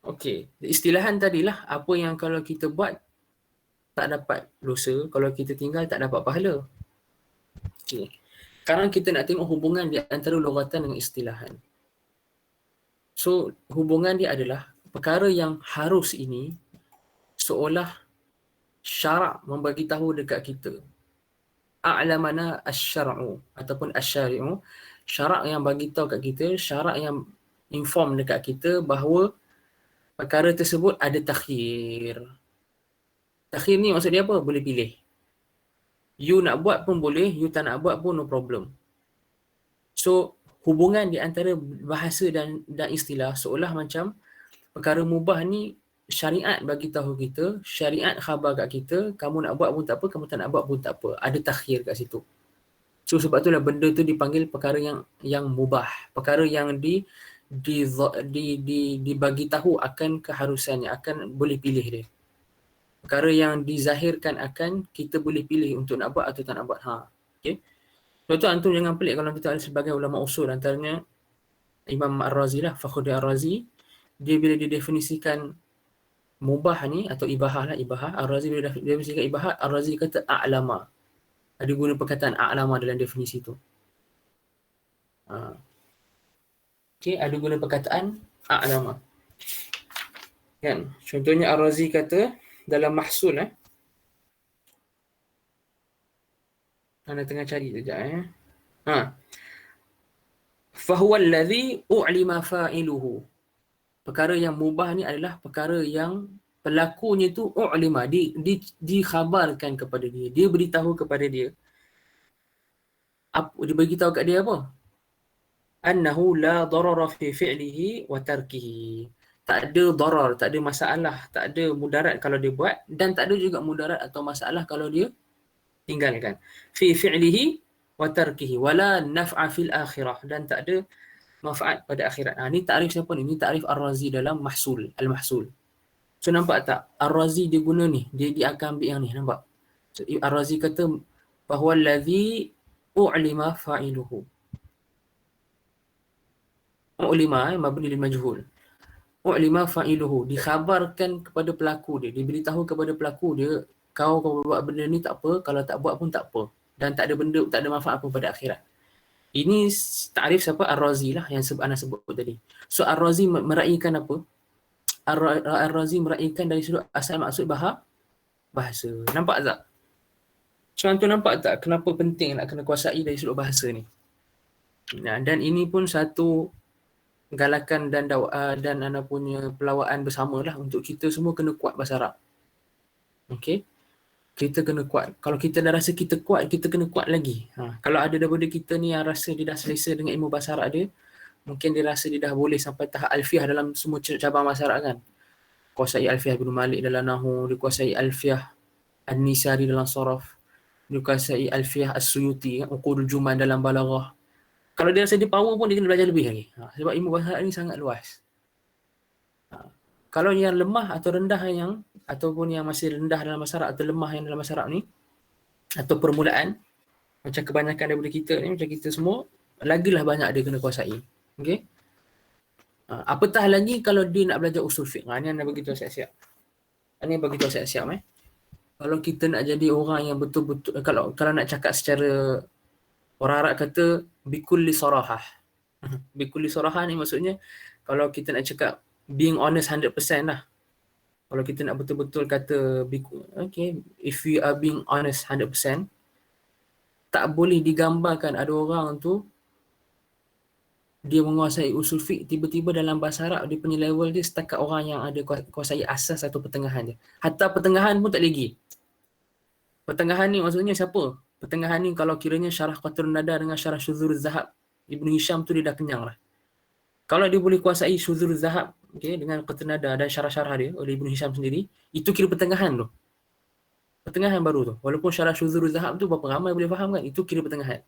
Okay. Istilahan tadilah apa yang kalau kita buat tak dapat dosa, kalau kita tinggal tak dapat pahala. Okay. Sekarang kita nak tengok hubungan di antara lughatan dengan istilahan. So, hubungan dia adalah perkara yang harus ini seolah syarak membagi tahu dekat kita. A'lamana asy-syar'u ataupun asy-syari'u, syarak yang bagi tahu kat kita, syarak yang inform dekat kita bahawa perkara tersebut ada takhir. Takhir ni maksud dia apa? Boleh pilih. You nak buat pun boleh, you tak nak buat pun no problem. So, hubungan di antara bahasa dan istilah seolah macam perkara mubah ni syariat bagi tahu kita, syariat khabar kat kita, kamu nak buat pun tak apa, kamu tak nak buat pun tak apa. Ada takhir kat situ. So sebab itulah benda tu dipanggil perkara yang mubah, perkara yang dibagi tahu akan keharusannya, akan boleh pilih dia. Perkara yang dizahirkan akan kita boleh pilih untuk nak buat atau tak nak buat. Okay. Sebab tu antum jangan pelik kalau kita ada sebagai ulama usul, antaranya Imam Ar-Razi lah, Fakhruddin Ar-Razi, dia bila didefinisikan mubah ni atau ibahah lah, ibahah, Ar-Razi bila definisikan ibahah, Ar-Razi kata a'lama. Ada guna perkataan a'lama dalam definisi tu. Okay, ada guna perkataan a'lama. Kan? Contohnya Ar-Razi kata dalam mahsul anda tengah cari sekejap fahuwa allazi u'lima fa'iluhu. Perkara yang mubah ni adalah perkara yang pelakunya tu u'lima, dikhabarkan kepada dia, dia beritahu kepada dia. Dia beritahu kat dia apa? Annahu la darara fi fi'lihi wa tarkihi. Tak ada darar, tak ada masalah, tak ada mudarat kalau dia buat, dan tak ada juga mudarat atau masalah kalau dia tinggalkan. Fi fi'lihi wa tarkihi wala naf'a fil akhirah, dan tak ada manfaat pada akhirat. Ni takrif siapa ni? Ni takrif Ar-Razi dalam Mahsul, Al-Mahsul. So nampak tak? Ar-Razi dia guna ni, dia akan ambil yang ni, nampak? So, Ar-Razi kata bahawa allazi u'lima fa'iluhu. U'lima mabni lil majhul. U'lima fa'iluhu, dikhabarkan kepada pelaku dia, diberitahu kepada pelaku dia, kau buat benda ni tak apa, kalau tak buat pun tak apa, dan tak ada benda, tak ada manfaat apa pada akhirat. Ini takrif siapa? Ar-Razi lah yang ana sebut tadi. So Ar-Razi meraihkan apa? Ar-Razi meraihkan dari sudut asal maksud bahasa. Nampak tak? Macam tu nampak tak kenapa penting nak kena kuasai dari sudut bahasa ni? Nah, dan ini pun satu galakan dan ana punya pelawaan bersamalah untuk kita semua kena kuat bahasa Arab. Okey? Kita kena kuat. Kalau kita dah rasa kita kuat, kita kena kuat lagi. Kalau ada daripada kita ni yang rasa dia dah selesa dengan ilmu bahasa Arab dia, mungkin dia rasa dia dah boleh sampai tahap alfiah dalam semua cabang bahasa Arab kan. Kuasai alfiah Ibnu Malik dalam Nahu, dia kuasai alfiah An-Nisari dalam Saraf, dia kuasai alfiah As-Suyuti, Uqudul Juman dalam Balaghah. Kalau dia rasa dia power pun dia kena belajar lebih lagi. Sebab ilmu bahasa Arab ni sangat luas. Kalau yang lemah atau rendah ataupun yang masih rendah dalam bahasa Arab atau lemah yang dalam bahasa Arab ni, atau permulaan, macam kebanyakan daripada kita ni, macam kita semua, lagilah banyak dia kena kuasai. Okay? Apatah lagi kalau dia nak belajar usul fiqh. Ni anda bagi tahu siap-siap. Ini bagi tahu siap-siap. Kalau kita nak jadi orang yang betul-betul, kalau nak cakap secara, orang Arab kata, bikulli sarahah. Bikulli sarahah ni maksudnya, kalau kita nak cakap being honest 100% lah. Kalau kita nak betul-betul kata, okay, if we are being honest 100%, tak boleh digambarkan ada orang tu dia menguasai usul fiqh, tiba-tiba dalam bahasa Arab dia punya level dia setakat orang yang ada kuasai asas atau pertengahan dia. Hatta pertengahan pun tak lagi. Pertengahan ni maksudnya siapa? Pertengahan ni kalau kiranya syarah Qatrun Nada dengan syarah Syuzuruz Zahab Ibnu Hisham tu dia dah kenyang lah. Kalau dia boleh kuasai Syuzuruz Zahab, okay, dengan Qatrun Nada dan syarah-syarah dia oleh Ibnu Hisham sendiri, itu kira pertengahan tu. Pertengahan baru tu. Walaupun syarah Syuzuruz Zahab tu berapa ramai boleh faham kan? Itu kira pertengahan.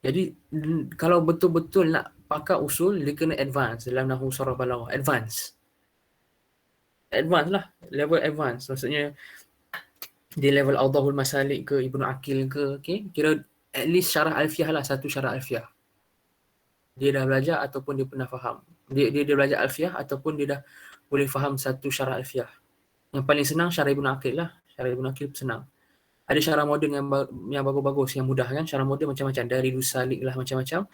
Jadi kalau betul-betul nak pakar usul, dia kena advance dalam Nahwu Saraf Balaghah. Advance lah, level advance. Maksudnya dia level Awdahul Masalik ke, Ibnu Aqil ke, okay? Kira at least syarah alfiah lah, satu syarah alfiah. Dia dah belajar ataupun dia pernah faham. Dia belajar alfiah ataupun dia dah boleh faham satu syarah alfiah. Yang paling senang syarah Ibnu Aqil lah. Syarah Ibnu Aqil senang. Ada syarah moden yang bagus-bagus, yang mudah kan. Syarah moden macam-macam. Dari Rusalik lah, macam-macam.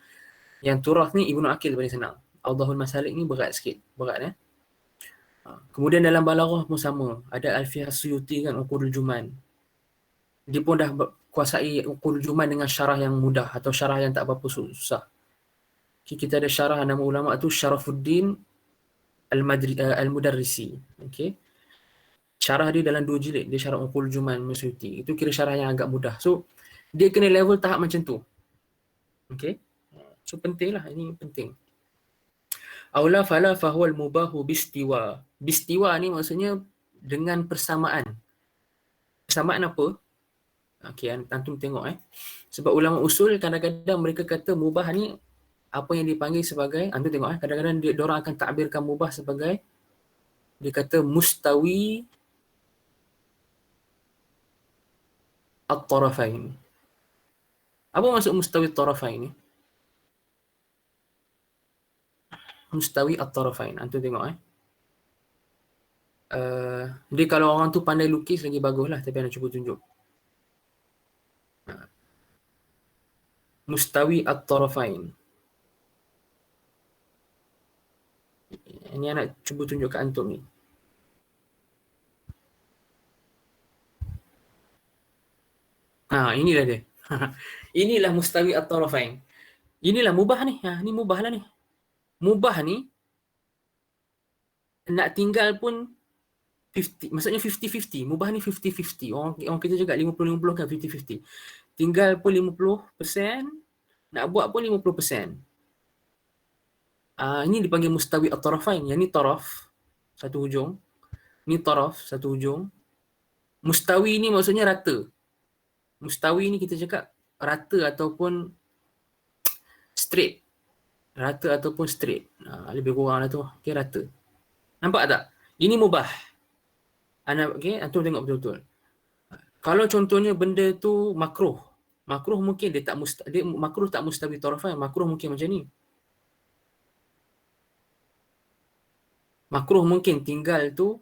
Yang Turath ni Ibnu Aqil paling senang. Awdahul Masalik ni berat sikit. Berat. Kemudian dalam Balaghah pun sama. Ada Alfiah Suyuti kan, Uqudul Juman. Dia pun dah kuasai Uqudul Juman dengan syarah yang mudah atau syarah yang tak berapa susah. Kita ada syarah nama ulama tu Syarafuddin Al-Mudarrisi. Okay. Syarah dia dalam 2 jilid. Dia syarah Uqudul Juman Suyuti. Itu kira syarah yang agak mudah. So, dia kena level tahap macam tu. Okay. So, penting lah. Ini penting. Aula fala fahuwal mubahu bistiwa. Bistiwa ni maksudnya dengan persamaan. Persamaan apa? Okey, antum tengok Sebab ulama usul kadang-kadang mereka kata mubah ni apa yang dipanggil sebagai, antum tengok kadang-kadang dia orang akan takbirkan mubah sebagai, dia kata mustawi at-tarafain. Apa maksud mustawi at-tarafain ni? Mustawi at-tarafain. Antum tengok dia kalau orang tu pandai lukis lagi baguslah, tapi anda cuba tunjuk. Mustawi at-tarafain. Ini anak cuba tunjuk ke antum ni. Inilah dia. Inilah mustawi at-tarafain. Inilah mubah ni. Ni mubah lah ni. Mubah ni nak tinggal pun 50, maksudnya 50-50. Mubah ni 50-50. Orang kita cakap 50-50 kan 50-50. Tinggal pun 50%, nak buat pun 50%. Ini dipanggil mustawi at-tarafain. Yang ni taraf, satu hujung. Ni taraf, satu hujung. Mustawi ni maksudnya rata. Mustawi ni kita cakap rata ataupun straight. Rata ataupun straight. Lebih kurang lah tu. Okay, rata. Nampak tak? Ini mubah. Okay, antum tengok betul-betul. Kalau contohnya benda tu makruh. Makruh mungkin dia makruh tak mustawi tarafain. Makruh mungkin macam ni. Makruh mungkin tinggal tu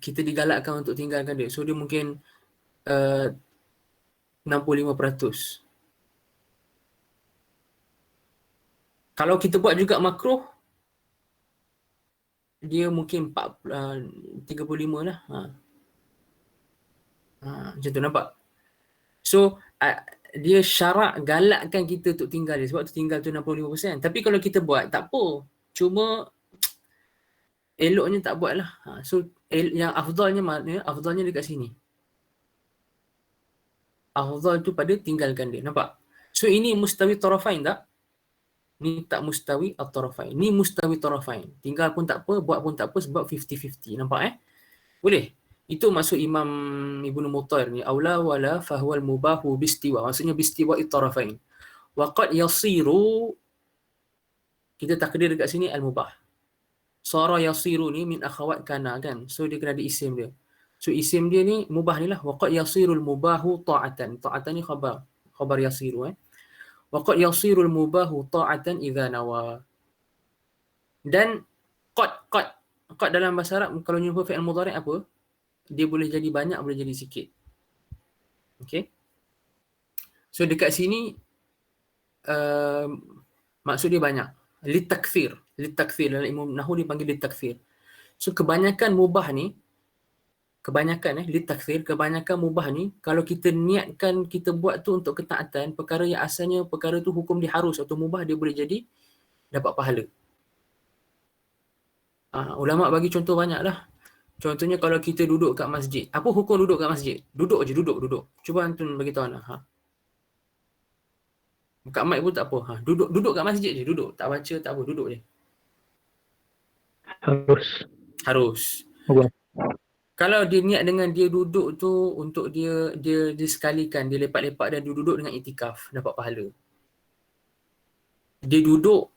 kita digalakkan untuk tinggalkan dia. So dia mungkin 65%. Kalau kita buat juga makruh, dia mungkin 35 lah. Macam tu nampak. So, dia syarak galakkan kita untuk tinggal dia. Sebab tu tinggal tu 65%. Tapi kalau kita buat, tak apa. Cuma eloknya tak buat lah. So, yang afdalnya maknanya, afdalnya dekat sini. Afdal tu pada tinggalkan dia. Nampak? So, ini mustawi tarafain tak? Ni tak mustawi at-tarafain. Ni mustawi tarafain. Tinggal pun tak apa, buat pun tak apa sebab 50-50. Nampak Boleh? Itu maksud Imam Ibnu Mutair ni. Aula wala fahuwal mubahu bistiwa. Maksudnya bistiwa at-tarafain. Wa qad yasiru, kita takdir dekat sini al-mubah. Sara yasiru ni min akhawat kana kan. So dia kena ada isim dia. So isim dia ni mubah ni lah. Wa qad yasirul mubahu ta'atan. Ta'atan ni khabar. Khabar yasiru Wa qad yasirul mubahu ta'atan idza nawa. Dan qad dalam bahasa Arab kalau jumpa fi'il mudhari' apa? Dia boleh jadi banyak, boleh jadi sikit. Okey. So dekat sini maksud dia banyak. Litakthir dalam ilmu nahwu dipanggil litakthir. So kebanyakan mubah ni, litakthir, kebanyakan mubah ni kalau kita niatkan kita buat tu untuk ketaatan, perkara yang asalnya perkara tu hukum dia harus atau mubah, dia boleh jadi dapat pahala. Ulama bagi contoh banyak lah. Contohnya kalau kita duduk kat masjid. Apa hukum duduk kat masjid? Duduk je, duduk. Cuba Antun bagi tahu Ana. Kat mic pun tak apa. Duduk kat masjid je, duduk. Tak baca, tak apa, duduk je. Harus. Okay. Kalau dia niat dengan dia duduk tu untuk dia sekalikan, dia lepak-lepak dan dia duduk dengan itikaf, dapat pahala. Dia duduk,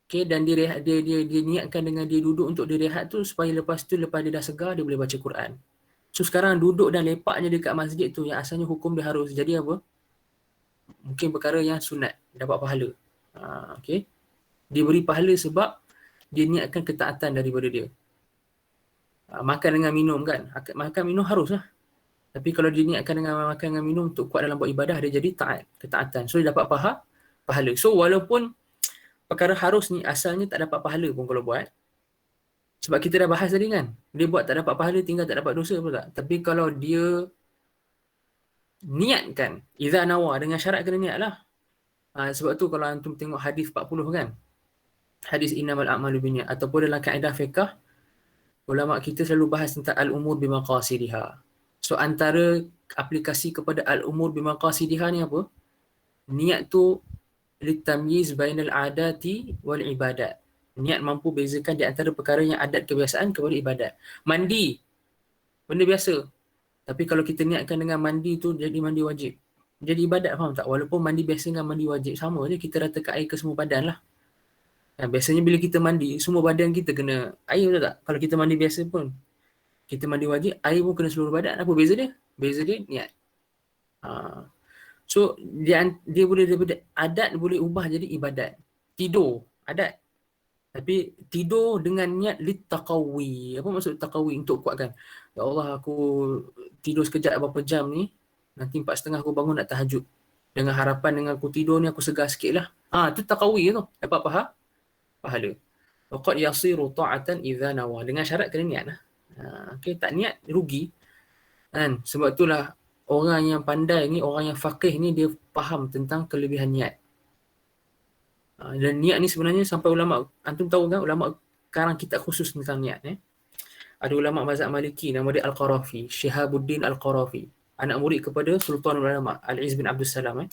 dan dia rehat, dia niatkan dengan dia duduk untuk dia rehat tu supaya lepas dia dah segar, dia boleh baca Quran. So sekarang duduk dan lepaknya dekat masjid tu yang asalnya hukum dia harus. Jadi apa? Mungkin perkara yang sunat, dapat pahala. Okay. Dia beri pahala sebab dia niatkan ketaatan daripada dia. Makan dengan minum kan. Makan minum harus lah. Tapi kalau dia niatkan dengan makan dengan minum untuk kuat dalam buat ibadah, dia jadi taat, ketaatan. So dia dapat pahala. So walaupun perkara harus ni asalnya tak dapat pahala pun kalau buat. Sebab kita dah bahas tadi kan. Dia buat tak dapat pahala, tinggal tak dapat dosa pun tak. Tapi kalau dia niatkan, idza nawa, dengan syarat kena niat lah. Sebab tu kalau antum tengok hadis 40 kan. Hadis innamal a'malu binniyat ataupun dalam kaedah fiqh, ulama kita selalu bahas tentang al-umur bimaqasidiha. So antara aplikasi kepada al-umur bimaqasidiha ni apa? Niat tu litamyiz bainal adati wal ibadat. Niat mampu bezakan di antara perkara yang adat kebiasaan kepada ibadat. Mandi, benda biasa. Tapi kalau kita niatkan dengan mandi tu jadi mandi wajib, jadi ibadat, faham tak? Walaupun mandi biasa dengan mandi wajib sama je, kita ratakan air ke semua badan lah. Biasanya bila kita mandi, semua badan kita kena air, betul tak? Kalau kita mandi biasa pun, kita mandi wajib, air pun kena seluruh badan. Apa beza dia? Beza dia niat. So dia boleh daripada adat boleh ubah jadi ibadat. Tidur, adat. Tapi tidur dengan niat litaqawi. Apa maksud taqawi? Untuk kuatkan. Ya Allah, aku tidur sekejap berapa jam ni, nanti 4:30 aku bangun nak tahajud. Dengan harapan dengan aku tidur ni aku segar sikit lah. Itu taqawi tu. Dapat pahala. Waqad yasiru ta'atan idza nawa. Dengan syarat kena niat lah. Okay, tak niat rugi. Kan? Sebab itulah orang yang pandai ni, orang yang faqih ni, dia faham tentang kelebihan niat. Dan niat ni sebenarnya sampai ulama, antum tahu kan, ulama karang kitab khusus tentang niat. Ada ulama mazhab Maliki, nama dia Al-Qarafi, Shihabuddin Al-Qarafi. Anak murid kepada Sultan Ulama, Al-Izz bin Abdul Salam.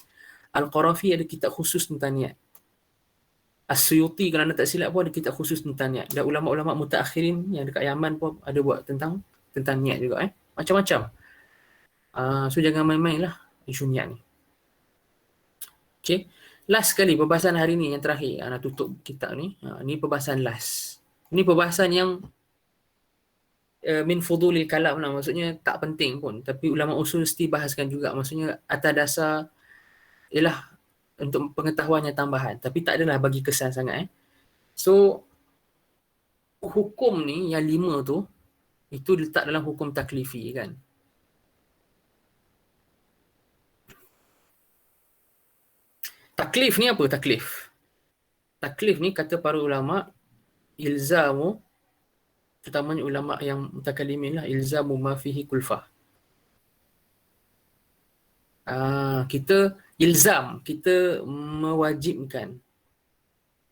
Al-Qarafi ada kitab khusus tentang niat. As-Suyuti kalau anda tak silap pun ada kitab khusus tentang niat. Dan ulama-ulama mutaakhirin yang dekat Yaman pun ada buat tentang niat juga. Macam-macam. So jangan main-main lah isu niat ni. Okay. Last sekali perbahasan hari ni yang terakhir. Nak tutup kitab ni. Ni perbahasan last. Ni perbahasan yang min fudulil kalam lah. Maksudnya tak penting pun. Tapi ulama usul mesti bahaskan juga. Maksudnya atas dasar ialah untuk pengetahuan yang tambahan. Tapi tak adalah bagi kesan sangat. So hukum ni yang 5 tu, itu letak dalam hukum taklifi kan. Taklif ni apa taklif? Taklif ni kata para ulama, ilzamu, terutamanya ulama yang mutakallimin lah, ilzamu ma fihi kulfah. Kita ilzam, kita mewajibkan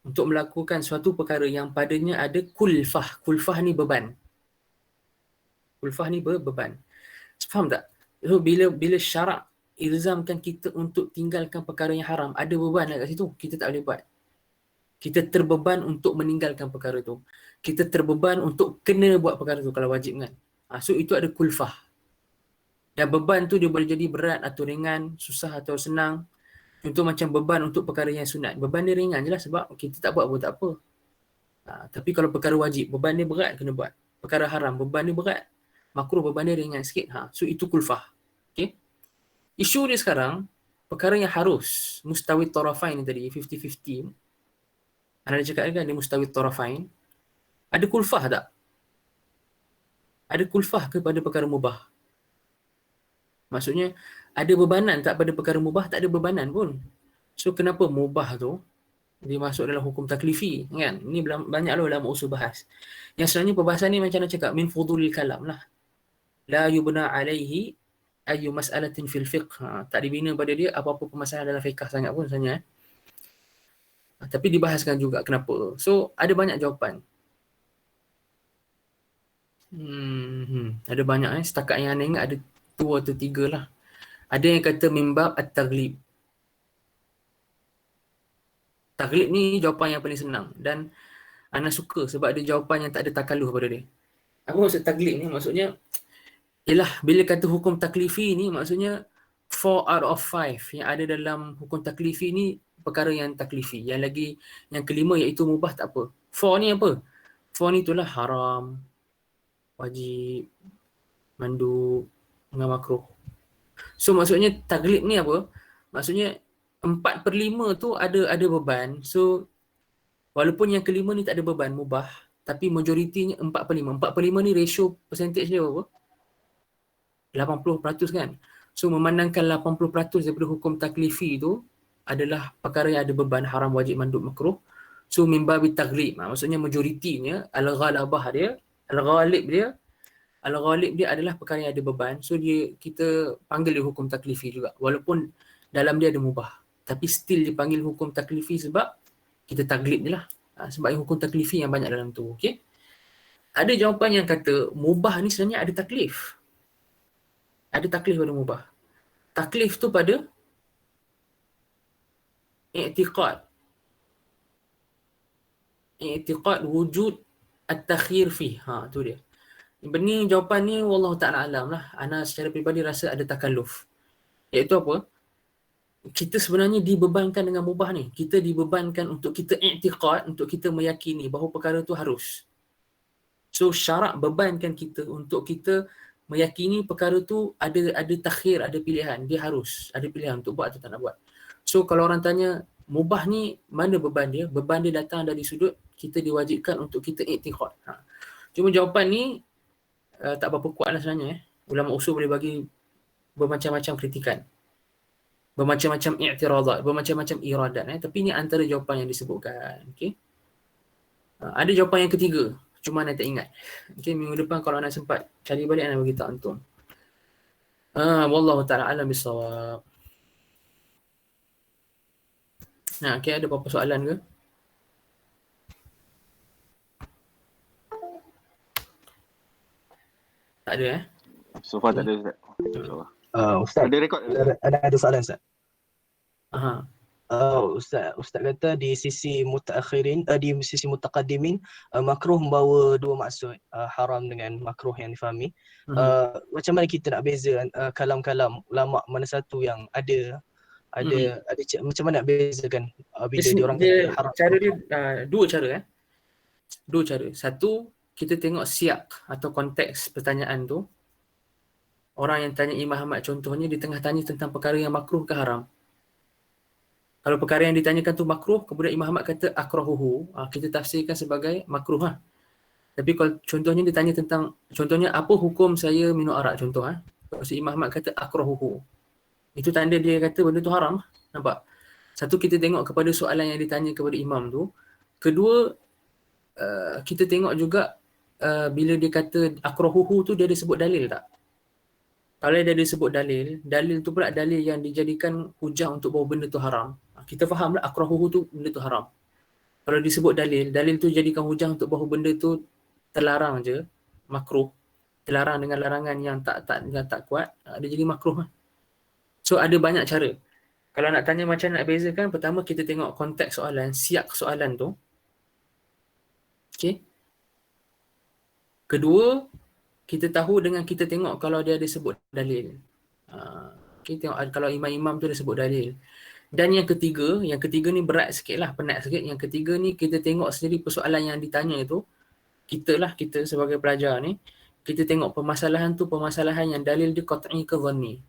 untuk melakukan suatu perkara yang padanya ada kulfah. Kulfah ni beban. Kulfah ni beban. Faham tak? So, bila syarak ilzamkan kita untuk tinggalkan perkara yang haram, ada beban kat situ, kita tak boleh buat. Kita terbeban untuk meninggalkan perkara tu. Kita terbeban untuk kena buat perkara tu kalau wajib kan. So itu ada kulfah. Dan beban tu dia boleh jadi berat atau ringan, susah atau senang. Contoh macam beban untuk perkara yang sunat. Beban dia ringan je lah sebab kita tak buat pun tak apa. Tapi kalau perkara wajib, beban dia berat kena buat. Perkara haram, beban dia berat. Makruh beban dia ringan sikit. So itu kulfah. Okay? Isu dia sekarang, perkara yang harus, mustawid tarafain ni tadi, 50-50. Anda cakap kan dia mustawid tarafain. Ada kulfah tak? Ada kulfah ke pada perkara mubah? Maksudnya, ada bebanan tak pada perkara mubah? Tak ada bebanan pun. So, kenapa mubah tu dia masuk dalam hukum taklifi, kan? Ini banyak lah ulama usul bahas. Yang sebenarnya perbahasan ni macam nak cakap, min fudulil kalam lah. La yubna alaihi ayu mas'alatin fil fiqh. Tak dibina pada dia apa-apa permasalahan dalam fiqh sangat pun sebenarnya. Tapi dibahaskan juga kenapa. So, ada banyak jawapan. Ada banyak setakat yang anda ingat ada 2 atau 3 lah. Ada yang kata mimbab at-taghlib. Taglib ni jawapan yang paling senang dan anda suka sebab ada jawapan yang tak ada takalluh pada dia. Apa maksud taglib ni? Maksudnya ialah bila kata hukum taklifi ni maksudnya 4 out of 5 yang ada dalam hukum taklifi ni perkara yang taklifi. Yang lagi yang kelima iaitu mubah tak apa. 4 ni apa? 4 ni itulah haram, wajib, mandub dengan makruh. So maksudnya taglib ni apa? Maksudnya 4/5 tu ada beban. So walaupun yang kelima ni tak ada beban, mubah, tapi majoritinya 4/5. 4/5 ni ratio percentage dia apa? 80% kan. So memandangkan 80% daripada hukum taklifi tu adalah perkara yang ada beban, haram, wajib, mandub, makruh. So mimbabi taglib. Maksudnya majoritinya al-ghalabah dia, al-ghalib dia adalah perkara yang ada beban. So kita panggil dia hukum taklifi juga. Walaupun dalam dia ada mubah. Tapi still dipanggil hukum taklifi sebab kita taglib je lah. Sebab hukum taklifi yang banyak dalam tu. Okay? Ada jawapan yang kata mubah ni sebenarnya ada taklif. Ada taklif pada mubah. Taklif tu pada i'tiqad wujud at-takhir fi. Tu dia. Ini jawapan ni wallahu ta'ala alam lah. Ana secara peribadi rasa ada takalluf. Iaitu apa? Kita sebenarnya dibebankan dengan mubah ni. Kita dibebankan untuk kita i'tiqad, untuk kita meyakini bahawa perkara tu harus. So syarak bebankan kita untuk kita meyakini perkara tu ada takhir, ada pilihan. Dia harus ada pilihan untuk buat atau tak nak buat. So kalau orang tanya mubah ni mana beban dia? Beban dia datang dari sudut kita diwajibkan untuk kita i'tiqad. Cuma jawapan ni tak berapa kuat lah sebenarnya. Ulama usul boleh bagi bermacam-macam kritikan. Bermacam-macam i'tiradat, bermacam-macam iradat. Tapi ini antara jawapan yang disebutkan. Okay? Ada jawapan yang ketiga. Cuma anda tak ingat. Okay, minggu depan kalau anda sempat cari balik, anda beritahu antum. Wallahu ta'ala alam bisawab. Okay, ada apa-apa soalan ke? Tak ada So far tak ada Ustaz. Ustaz, Ada rekod? ada soalan Ustaz. Aha. Ustaz kata di sisi mutaakhirin, di sisi mutaqaddimin, makruh membawa dua maksud, haram dengan makruh yang difahami. Macam mana kita nak beza kalam-kalam ulama mana satu yang ada macam mana nak bezakan bila diorang kata haram? Cara dia dua cara. Satu, kita tengok siak atau konteks pertanyaan tu. Orang yang tanya Imam Ahmad contohnya, dia tengah tanya tentang perkara yang makruh ke haram. Kalau perkara yang ditanyakan tu makruh, kemudian Imam Ahmad kata akrahuhu, kita tafsirkan sebagai makruh. Tapi kalau contohnya dia tanya tentang, contohnya apa hukum saya minum arak, contoh. Kalau si Imam Ahmad kata akrahuhu, itu tanda dia kata benda tu haram. Nampak? Satu, kita tengok kepada soalan yang ditanya kepada imam tu. Kedua, kita tengok juga bila dia kata akrahuhu tu, dia ada sebut dalil tak? Kalau dia ada sebut dalil, dalil tu pula dalil yang dijadikan hujah untuk bahawa benda tu haram. Kita faham lah akrahuhu tu benda tu haram. Kalau disebut dalil, dalil tu jadikan hujah untuk bahawa benda tu terlarang je, makruh. Terlarang dengan larangan yang tak kuat, dia jadi makruh lah. So ada banyak cara. Kalau nak tanya macam nak bezakan, pertama kita tengok konteks soalan, siak soalan tu. Okay. Kedua, kita tahu dengan kita tengok kalau dia ada sebut dalil. Kita tengok kalau imam-imam tu ada sebut dalil. Dan yang ketiga ni berat sikit lah, penat sikit. Yang ketiga ni kita tengok sendiri persoalan yang ditanya tu, kita sebagai pelajar ni, kita tengok permasalahan yang dalil dia qat'i ke dhanni.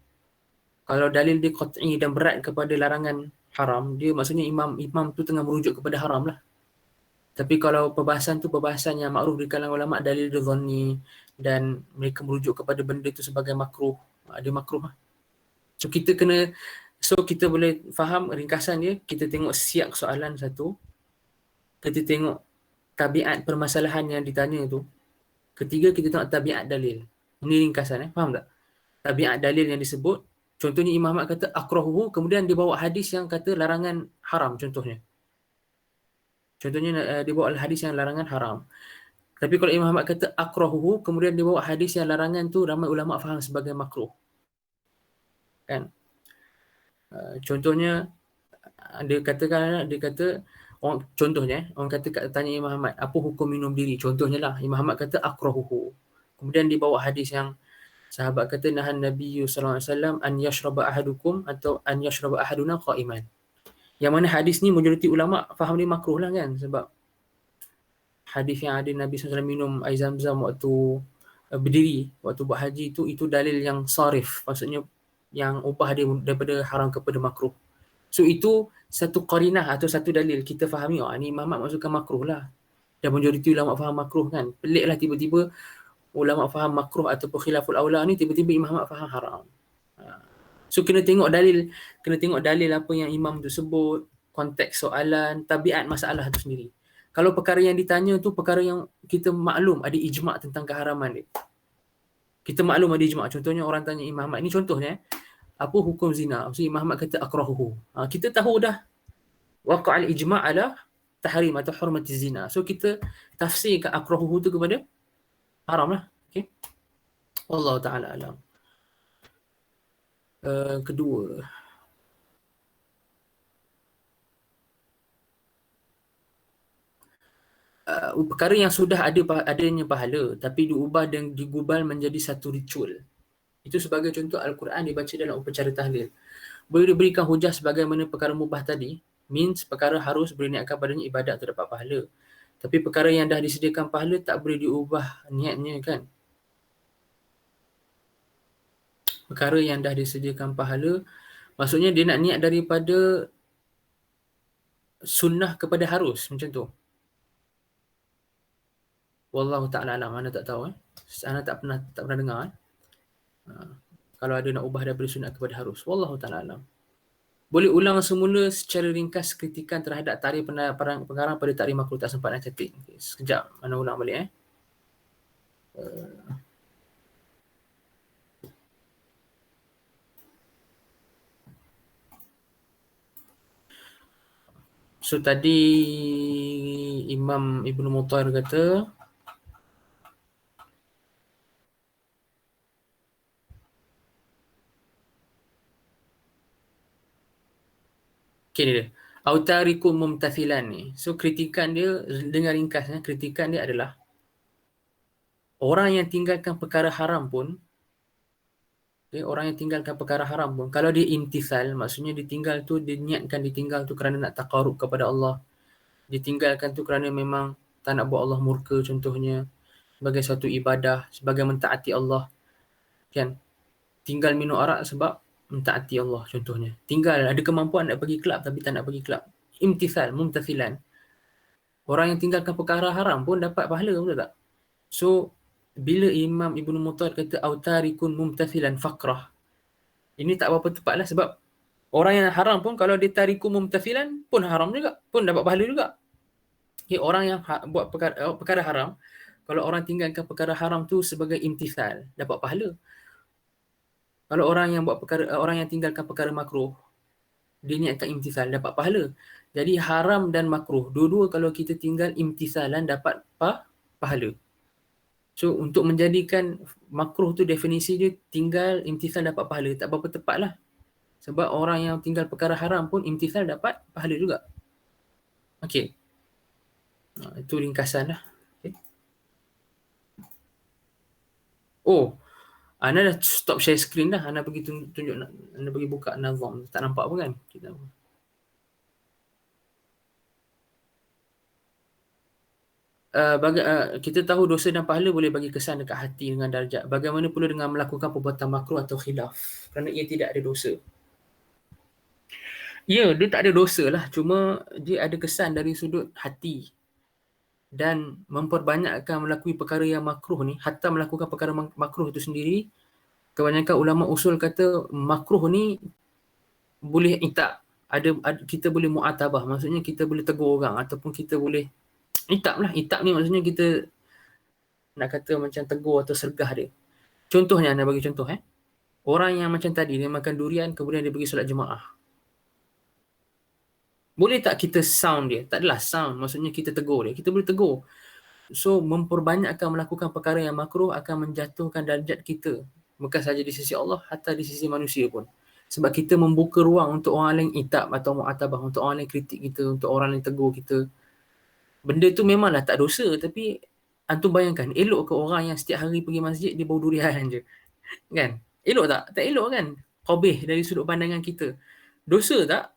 Kalau dalil dia qat'i dan berat kepada larangan haram, dia maksudnya imam tu tengah merujuk kepada haram lah. Tapi kalau perbahasan yang makruf di kalangan ulama, dalil dia dhanni dan mereka merujuk kepada benda tu sebagai makruh, dia makruh lah. So kita boleh faham ringkasan dia, kita tengok siak soalan satu, kita tengok tabiat permasalahan yang ditanya tu, ketiga kita tengok tabiat dalil. Ini ringkasan, faham tak? Tabiat dalil yang disebut, contohnya Imam Ahmad kata akrahuhu, kemudian dia bawa hadis yang kata larangan haram contohnya. Dia bawa hadis yang larangan haram. Tapi kalau Imam Ahmad kata akrahuhu, kemudian dia bawa hadis yang larangan tu, ramai ulama faham sebagai makruh. Kan? Contohnya dia kata orang kata tanya Imam Ahmad, apa hukum minum diri? Contohnya lah, Imam Ahmad kata akrahuhu. Kemudian dia bawa hadis yang sahabat kata nahan Nabi sallallahu alaihi wasallam an yashraba ahadukum atau an yashraba ahaduna qa'iman. Yang mana hadis ni majoriti ulama faham dia makruh lah kan, sebab hadis yang ada Nabi SAW minum air zam-zam waktu berdiri, waktu buat haji tu, itu dalil yang sarif, maksudnya yang ubah dia daripada haram kepada makruh. So itu satu qarinah atau satu dalil kita fahami, ni Imam Ahmad maksudkan makruh lah. Dan majoriti ulama faham makruh kan. Pelik lah tiba-tiba ulama faham makruh ataupun khilaful aula ni, tiba-tiba Imam Ahmad faham haram. So kena tengok dalil apa yang imam tu sebut, konteks soalan, tabiat masalah tu sendiri. Kalau perkara yang ditanya tu perkara yang kita maklum ada ijma' tentang keharaman dia. Kita maklum ada ijma'. Contohnya orang tanya Imam Ahmad, ini contohnya, apa hukum zina? So Imam Ahmad kata akrahuhu. Kita tahu dah waqa'al ijma' ala tahrim atau hurmati zina. So kita tafsirkan akrahuhu tu kepada haram lah. Okay. Wallahu ta'ala alam. Kedua, perkara yang sudah adanya pahala tapi diubah dan digubal menjadi satu ritual. Itu sebagai contoh Al-Quran dibaca dalam upacara tahlil. Boleh diberikan hujah sebagaimana perkara mubah tadi, means perkara harus berniatkan padanya ibadat terdapat pahala. Tapi perkara yang dah disediakan pahala tak boleh diubah niatnya kan. Perkara yang dah disediakan pahala, maksudnya dia nak niat daripada sunnah kepada harus, macam tu. Wallahu ta'ala alam, mana tak tahu Ana tak pernah dengar kalau ada nak ubah daripada sunat kepada harus. Wallahu ta'ala alam. Boleh ulang semula secara ringkas kritikan terhadap tarikh pengarang pada tarikh makruh, tak sempat nak ketik. Okay, sekejap, mana ulang balik So tadi Imam Ibnu Mutair kata okay, dia autarikum mumtathilan ni. So kritikan dia dengan ringkasnya, kritikan dia adalah orang yang tinggalkan perkara haram pun, kalau dia imtithal, maksudnya ditinggal tu, dia niatkan ditinggal tu kerana nak taqarrub kepada Allah, ditinggalkan tu kerana memang tak nak buat Allah murka contohnya, sebagai satu ibadah, sebagai mentaati Allah kan. Tinggal minum arak sebab mentaati Allah contohnya. Tinggal ada kemampuan nak pergi kelab tapi tak nak pergi kelab. Imtithal, mumtathilan. Orang yang tinggalkan perkara haram pun dapat pahala, betul tak? So bila Imam Ibnu Mutair kata autarikun mumtathilan faqrah, ini tak berapa tepat lah, sebab Orang yang haram pun kalau dia tariku mumtathilan pun haram juga, pun dapat pahala juga. Okay, orang yang buat perkara haram, kalau orang tinggalkan perkara haram tu sebagai imtithal, dapat pahala. Kalau orang yang buat perkara, orang yang tinggalkan perkara makruh, dia niatkan imtithal, dapat pahala. Jadi haram dan makruh, dua-dua kalau kita tinggal imtithalan dapat pahala. So untuk menjadikan makruh tu definisi dia tinggal imtithal dapat pahala, tak berapa tepat lah. Sebab orang yang tinggal perkara haram pun imtithal dapat pahala juga. Okey. Itu ringkasan lah. Okay. Oh, Ana dah stop share screen dah. Ana pergi tunjuk, Ana pergi buka Nazam. Tak nampak pun kan? Kita tahu dosa dan pahala boleh bagi kesan dekat hati dengan darjat. Bagaimana pula dengan melakukan perbuatan makruh atau khilaf? Kerana ia tidak ada dosa. Ya, dia tak ada dosa lah. Cuma dia ada kesan dari sudut hati. Dan memperbanyakkan melakui perkara yang makruh ni, hatta melakukan perkara makruh itu sendiri, kebanyakan ulama usul kata makruh ni boleh itab. Kita boleh mu'atabah. Maksudnya kita boleh tegur orang ataupun kita boleh itab lah. Itab ni maksudnya kita nak kata macam tegur atau sergah dia. Contohnya, Anda bagi contoh. Orang yang macam tadi, dia makan durian kemudian dia pergi solat jemaah. Boleh tak kita sound dia? Tak adalah sound. Maksudnya kita tegur dia. Kita boleh tegur. So, memperbanyakkan melakukan perkara yang makruh akan menjatuhkan darjat kita. Bukan saja di sisi Allah, hatta di sisi manusia pun. Sebab kita membuka ruang untuk orang lain itab atau mu'atabah, untuk orang lain kritik kita, untuk orang lain tegur kita. Benda tu memanglah tak dosa, tapi antum bayangkan, elok ke orang yang setiap hari pergi masjid, dia bau durian je. Kan? Elok tak? Tak elok kan? Qabih dari sudut pandangan kita. Dosa tak?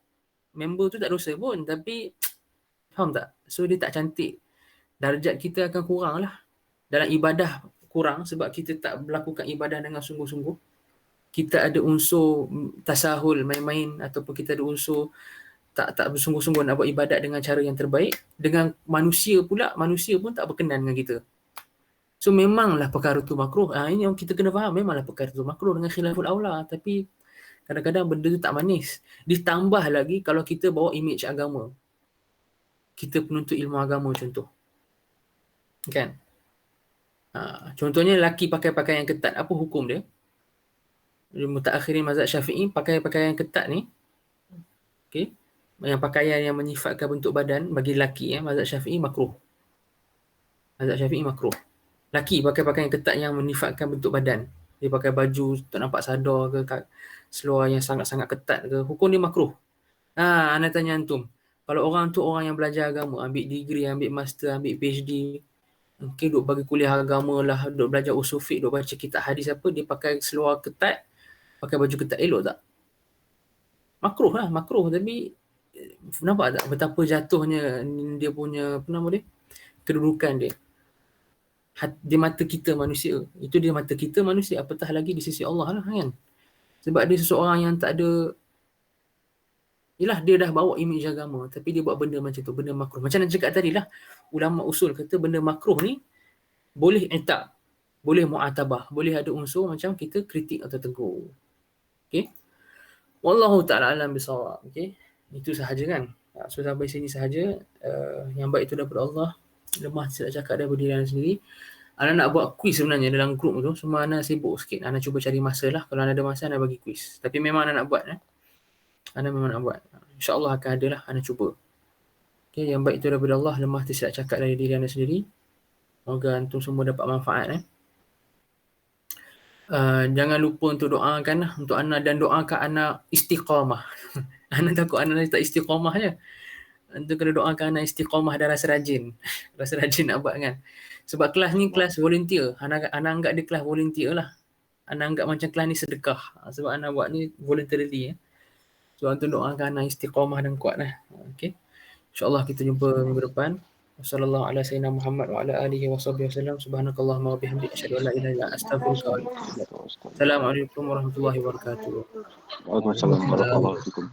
Member tu tak dosa pun, tapi faham tak? So, dia tak cantik. Darjat kita akan kurang lah. Dalam ibadah kurang sebab kita tak melakukan ibadah dengan sungguh-sungguh. Kita ada unsur tasahul, main-main, ataupun kita ada unsur tak bersungguh-sungguh nak buat ibadat dengan cara yang terbaik. Dengan manusia pula, manusia pun tak berkenan dengan kita. So memanglah perkara tu makruh. Ini yang kita kena faham, memanglah perkara tu makruh dengan khilaful aula. Tapi kadang-kadang benda tu tak manis. Ditambah lagi kalau kita bawa imej agama. Kita penuntut ilmu agama contoh. Kan? Contohnya lelaki pakai pakaian ketat, apa hukum dia? Mutaakhirin mazhab Syafi'i pakai pakaian ketat ni, okey, yang pakaian yang menyifatkan bentuk badan bagi lelaki, mazhab Syafi'i makruh. Mazhab Syafi'i makruh. Lelaki pakai pakaian ketat yang menyifatkan bentuk badan. Dia pakai baju tak nampak sadar ke, seluar yang sangat-sangat ketat ke, hukum dia makruh. Ana tanya antum, kalau orang tu orang yang belajar agama, ambil degree, ambil master, ambil PhD, mungkin duk bagi kuliah agama lah, duk belajar usul fiqh, duk baca kitab hadis apa, dia pakai seluar ketat, pakai baju ketat, elok tak? Makruh lah, makruh. Tapi nampak tak betapa jatuhnya dia punya, apa nama dia, kedudukan dia di mata kita manusia. Itu di mata kita manusia, apatah lagi di sisi Allah lah kan. Sebab dia seseorang yang tak ada, yelah dia dah bawa imej agama tapi dia buat benda macam tu, benda makruh. Macam nak cakap tadi lah, ulama usul kata benda makruh ni boleh itab, boleh mu'atabah, boleh ada unsur macam kita kritik atau tegur. Okay. Wallahu ta'ala alam bisawab. Okay. Itu sahaja kan. So sampai sini sahaja. Yang baik itu daripada Allah. Lemah tidak cakap daripada diri anda sendiri. Ana nak buat quiz sebenarnya dalam grup tu. Cuma Ana sibuk sikit. Ana cuba cari masa lah. Kalau ada masa Ana bagi quiz. Tapi memang Ana nak buat. Ana memang nak buat. InsyaAllah akan ada lah. Ana cuba. Okay. Yang baik itu daripada Allah. Lemah tidak cakap dari diri anda sendiri. Semoga antum semua dapat manfaat. Jangan lupa untuk doakan lah untuk Ana dan doakan Ana istiqamah. Ana takut Ana tak istiqamah je. Antum kena doakan Ana istiqamah dan rasa rajin. Rasa rajin nak buat kan. Sebab kelas ni kelas volunteer. Ana anggap dia kelas volunteer lah. Ana anggap macam kelas ni sedekah. Sebab Ana buat ni voluntarily. So antum doakan Ana istiqamah dan kuat lah. Okay. InsyaAllah kita jumpa minggu depan. Wassallallahu ala sayyidina Muhammad wa ala alihi wa sahbihi wasallam. Subhanakallahumma wa bihamdika asyhadu an la ilaha illa anta astaghfiruka wa atubu ilaik. Assalamualaikum warahmatullahi wabarakatuh. Waalaikumsalam warahmatullahi wabarakatuh.